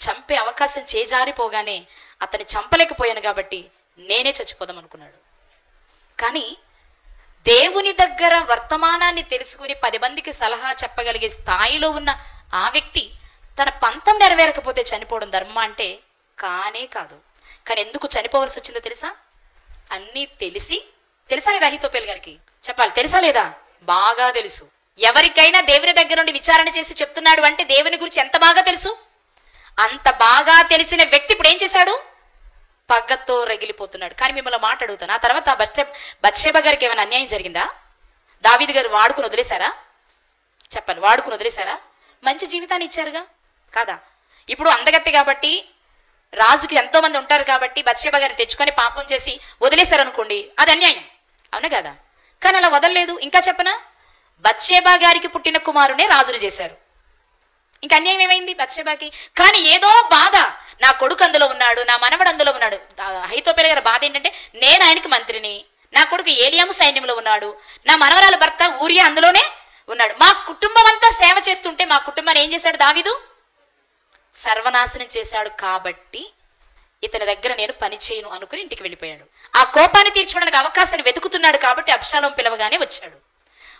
చంపే అవకాశం చేజారిపోగానే అతన్ని చంపలేకపోయాను కాబట్టి నేనే చచ్చిపోదాం అనుకున్నాడు. కానీ దేవుని దగ్గర వర్తమానాన్ని తెలుసుకుని 10 మందికి సలహా చెప్పగలిగే స్థాయిలో ఉన్న ఆ వ్యక్తి తన పంతం నెరవేరకపోతే చనిపోవడం ధర్మమా అంటే కానే కాదు. కానీ ఎందుకు చనిపోవలసి వచ్చిందో తెలుసా? అన్నీ తెలుసా లేదా అహీతోపేలు గారికి? చెప్పాలి, తెలుసా లేదా? బాగా తెలుసు. ఎవరికైనా దేవుని దగ్గర నుండి విచారణ చేసి చెప్తున్నాడు అంటే దేవుని గురించి ఎంత బాగా తెలుసు. అంత బాగా తెలిసిన వ్యక్తి ఇప్పుడు ఏం చేశాడు? పగ్గతో రగిలిపోతున్నాడు. కానీ మిమ్మల్ని మాట అడుగుతాను, ఆ తర్వాత బత్షేబా గారికి ఏమైనా అన్యాయం జరిగిందా? దావీదు గారు వాడుకుని వదిలేశారా? చెప్పండి, వాడుకుని వదిలేశారా? మంచి జీవితాన్ని ఇచ్చారుగా కాదా? ఇప్పుడు అందగత్తి కాబట్టి రాజుకి ఎంతో మంది ఉంటారు కాబట్టి బత్షేబా గారిని తెచ్చుకొని పాపం చేసి వదిలేశారు అనుకోండి, అది అన్యాయం, అవునా కదా? కానీ అలా వదలలేదు. ఇంకా చెప్పనా, బత్షేబా గారికి పుట్టిన కుమారునే రాజును చేశారు. ఇంకా అన్యాయం ఏమైంది బత్షేబాకి? కానీ ఏదో బాధ, నా కొడుకు అందులో ఉన్నాడు, నా మనవడు అందులో ఉన్నాడు. అహీతోపేలు గారి బాధ ఏంటంటే, నేను ఆయనకి మంత్రిని, నా కొడుకు ఏలియాము సైన్యంలో ఉన్నాడు, నా మనవరాల భర్త ఊరియా అందులోనే ఉన్నాడు, మా కుటుంబం అంతా సేవ చేస్తుంటే మా కుటుంబాన్ని ఏం చేశాడు దావీదు? సర్వనాశనం చేశాడు. కాబట్టి ఇతని దగ్గర నేను పని చేయను అనుకుని ఇంటికి వెళ్ళిపోయాడు. ఆ కోపాన్ని తీర్చుకోవడానికి అవకాశాన్ని వెతుకుతున్నాడు కాబట్టి అబ్షాలోము పిలవగానే వచ్చాడు.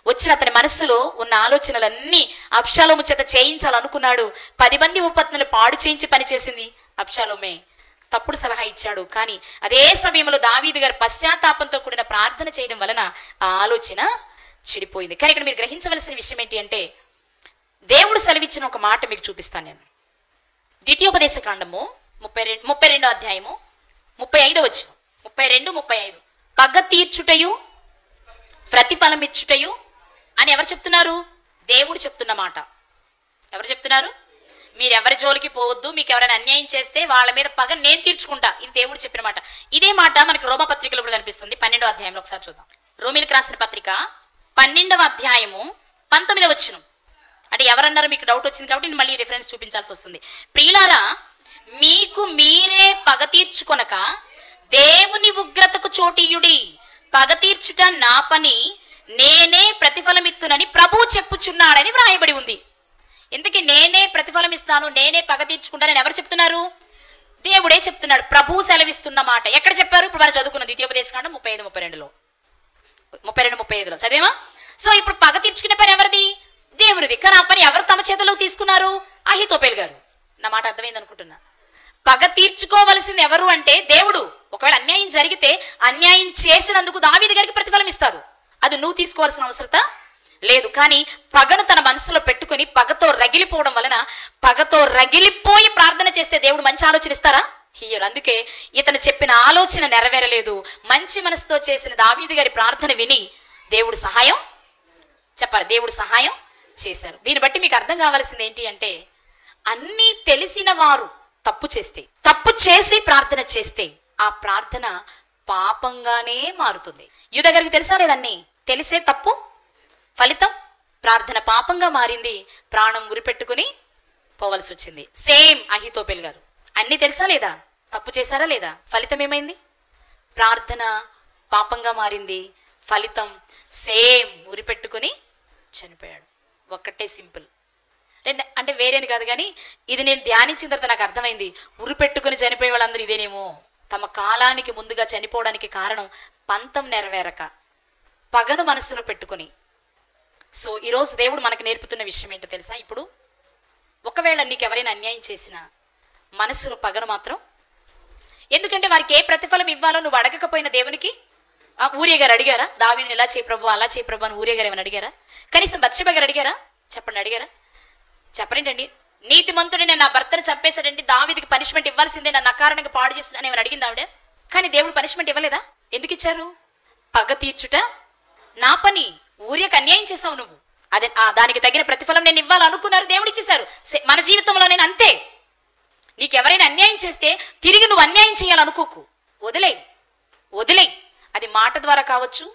వచ్చిన అతని మనస్సులో ఉన్న ఆలోచనలన్నీ అబ్షాలోము చేత చేయించాలనుకున్నాడు. 10 మంది ఉపపత్నులు పాడు చేయించి పనిచేసింది అబ్షాలోమే. తప్పుడు సలహా ఇచ్చాడు. కానీ అదే సమయంలో దావీదు గారు పశ్చాత్తాపంతో కూడిన ప్రార్థన చేయడం వలన ఆ ఆలోచన చెడిపోయింది. కానీ ఇక్కడ మీరు గ్రహించవలసిన విషయం ఏంటి అంటే, దేవుడు సెలవిచ్చిన ఒక మాట మీకు చూపిస్తాను నేను. ద్వితీయోపదేశ కాండము 32వ అధ్యాయము 35వ వచనం, 32-35. పగ తీర్చుటయు ప్రతిఫలం ఇచ్చుటయు అని ఎవరు చెప్తున్నారు? దేవుడు చెప్తున్న మాట. ఎవరు చెప్తున్నారు? మీరు ఎవరి జోలికి పోవద్దు, మీకు ఎవరైనా అన్యాయం చేస్తే వాళ్ళ మీద పగ నేను తీర్చుకుంటా, ఇది దేవుడు చెప్పిన మాట. ఇదే మాట మనకి రోమా పత్రికలో కూడా కనిపిస్తుంది. 12వ అధ్యాయంలో ఒకసారి చూద్దాం. రోమిలకు రాసిన పత్రిక 12వ అధ్యాయము 19వ వచనం. అంటే ఎవరన్నారు మీకు డౌట్ వచ్చింది కాబట్టి నేను మళ్ళీ రిఫరెన్స్ చూపించాల్సి వస్తుంది. ప్రియులారా, మీకు మీరే పగ తీర్చుకొనక దేవుని ఉగ్రతకు చోటీయుడి. పగ తీర్చుట నా పని, నేనే ప్రతిఫలమిత్తునని ప్రభువు చెప్పుచున్నాడని వ్రాయబడి ఉంది. ఇంతకీ నేనే ప్రతిఫలం ఇస్తాను, నేనే పగ తీర్చుకుంటానని ఎవరు చెప్తున్నారు? దేవుడే చెప్తున్నాడు. ప్రభువు సెలవిస్తున్న మాట. ఎక్కడ చెప్పారు? ఇప్పుడు మనం చదువుకున్న ద్వితీయోపదేశకాండం 35-32లో 32-35లో చదివేమా? సో ఇప్పుడు పగ తీర్చుకునే పని ఎవరిది? దేవునిది. కానీ ఆ పని ఎవరు తమ చేతుల్లోకి తీసుకున్నారు? అహీతోపేలు గారు. నా మాట అర్థమైంది అనుకుంటున్నా. పగ తీర్చుకోవలసింది ఎవరు అంటే దేవుడు. ఒకవేళ అన్యాయం జరిగితే అన్యాయం చేసినందుకు దావీదు గారికి ప్రతిఫలం ఇస్తారు, అది నువ్వు తీసుకోవాల్సిన అవసరత లేదు. కానీ పగను తన మనసులో పెట్టుకుని పగతో రగిలిపోవడం వలన, పగతో రగిలిపోయి ప్రార్థన చేస్తే దేవుడు మంచి ఆలోచన ఇస్తారా? హియర్. అందుకే ఇతను చెప్పిన ఆలోచన నెరవేరలేదు. మంచి మనసుతో చేసిన దావీదు గారి ప్రార్థన విని దేవుడు సహాయం చెప్పారు, దేవుడు సహాయం చేశారు. దీన్ని బట్టి మీకు అర్థం కావాల్సింది ఏంటి అంటే, అన్నీ తెలిసిన వారు తప్పు చేసి ప్రార్థన చేస్తే ఆ ప్రార్థన పాపంగానే మారుతుంది. యూదా గారికి తెలుసా లేదన్నీ? తెలిసే తప్పు ఫలితం ప్రార్థన పాపంగా మారింది. ప్రాణం ఉరిపెట్టుకుని పోవలసి వచ్చింది. సేమ్ అహీతోపెల్ గారు. అన్నీ తెలుసా లేదా? తప్పు చేశారా లేదా? ఫలితం ఏమైంది? ప్రార్థన పాపంగా మారింది. ఫలితం సేమ్, ఉరి పెట్టుకుని చనిపోయాడు. ఒక్కటే సింపుల్. అంటే వేరేని కాదు, కానీ ఇది నేను ధ్యానించిన తర్వాత నాకు అర్థమైంది. ఉరి పెట్టుకుని చనిపోయే వాళ్ళందరూ ఇదేనేమో. తమ కాలానికి ముందుగా చనిపోవడానికి కారణం పంతం నెరవేరక, పగను మనసులో పెట్టుకుని. సో ఈరోజు దేవుడు మనకు నేర్పుతున్న విషయం ఏంటో తెలుసా? ఇప్పుడు ఒకవేళ నీకు ఎవరైనా అన్యాయం చేసినా మనసులో పగను మాత్రం, ఎందుకంటే వారికి ఏ ప్రతిఫలం ఇవ్వాలో నువ్వు అడగకపోయిన దేవునికి. ఊరియా గారు అడిగారా? దావీదుని ఇలా చేయి ప్రభు, అలా చేయి ప్రభు అని ఊరియా గారు ఏమైనా అడిగారా? కనీసం బత్షెబ గారు అడిగారా? చెప్పండి, అడిగారా? చెప్పరేంటండి? నీతిమంతుడిని నా భర్తను చంపేశాడండి, దావీదుకి పనిష్మెంట్ ఇవ్వాల్సిందే, నన్ను అకారణంగా పాడు చేసిన ఏమైనా అడిగింది ఆవిడ? కానీ దేవుడు పనిష్మెంట్ ఇవ్వలేదా? ఎందుకు ఇచ్చారు? పగ తీర్చుట నా పని. ఊరియకు అన్యాయం చేసావు నువ్వు, అదే దానికి తగిన ప్రతిఫలం నేను ఇవ్వాలనుకున్నారు, దేవుడు ఇచ్చేశారు. మన జీవితంలో నేను అంతే. నీకు ఎవరైనా అన్యాయం చేస్తే తిరిగి నువ్వు అన్యాయం చేయాలనుకోకు. వదిలేయ్. అది మాట ద్వారా కావచ్చు,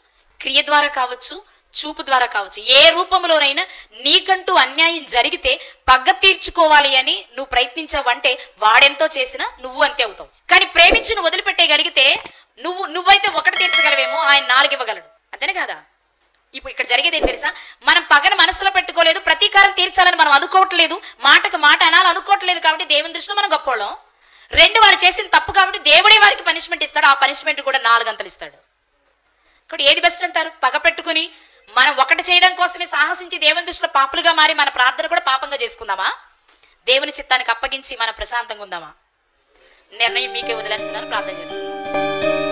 క్రియ ద్వారా కావచ్చు, చూపు ద్వారా కావచ్చు. ఏ రూపంలోనైనా నీకంటూ అన్యాయం జరిగితే పగ తీర్చుకోవాలి అని నువ్వు ప్రయత్నించావంటే వాడెంతో చేసినా నువ్వు అంతే అవుతావు. కానీ ప్రేమించి నువ్వు వదిలిపెట్టేయగలిగితే నువ్వైతే ఒకటి తీర్చగలవేమో, ఆయన 4 ఇవ్వగలడు. అంతేనే కాదా? ఇప్పుడు ఇక్కడ జరిగేది ఏం తెలుసా? మనం పగను మనసులో పెట్టుకోలేదు, ప్రతీకారం తీర్చాలని మనం అనుకోవట్లేదు, మాటకు మాట అనాలి అనుకోవట్లేదు. కాబట్టి దేవుని దృష్టిలో మనం గొప్పవాళ్ళం. 2 వాళ్ళు చేసిన తప్పు కాబట్టి దేవుడే వారికి పనిష్మెంట్ ఇస్తాడు. ఆ పనిష్మెంట్ కూడా 4 గంటలు ఇస్తాడు. ఇక్కడ ఏది బెస్ట్ అంటారు? పగ పెట్టుకుని మనం ఒకటి చేయడం కోసమే సాహసించి దేవుని దృష్టిలో పాపులుగా మారి మన ప్రార్థన కూడా పాపంగా చేసుకుందామా? దేవుని చిత్తానికి అప్పగించి మనం ప్రశాంతంగా ఉందామా? నిర్ణయం మీకే వదిలేస్తున్నాను. ప్రార్థన చేసుకుందాం.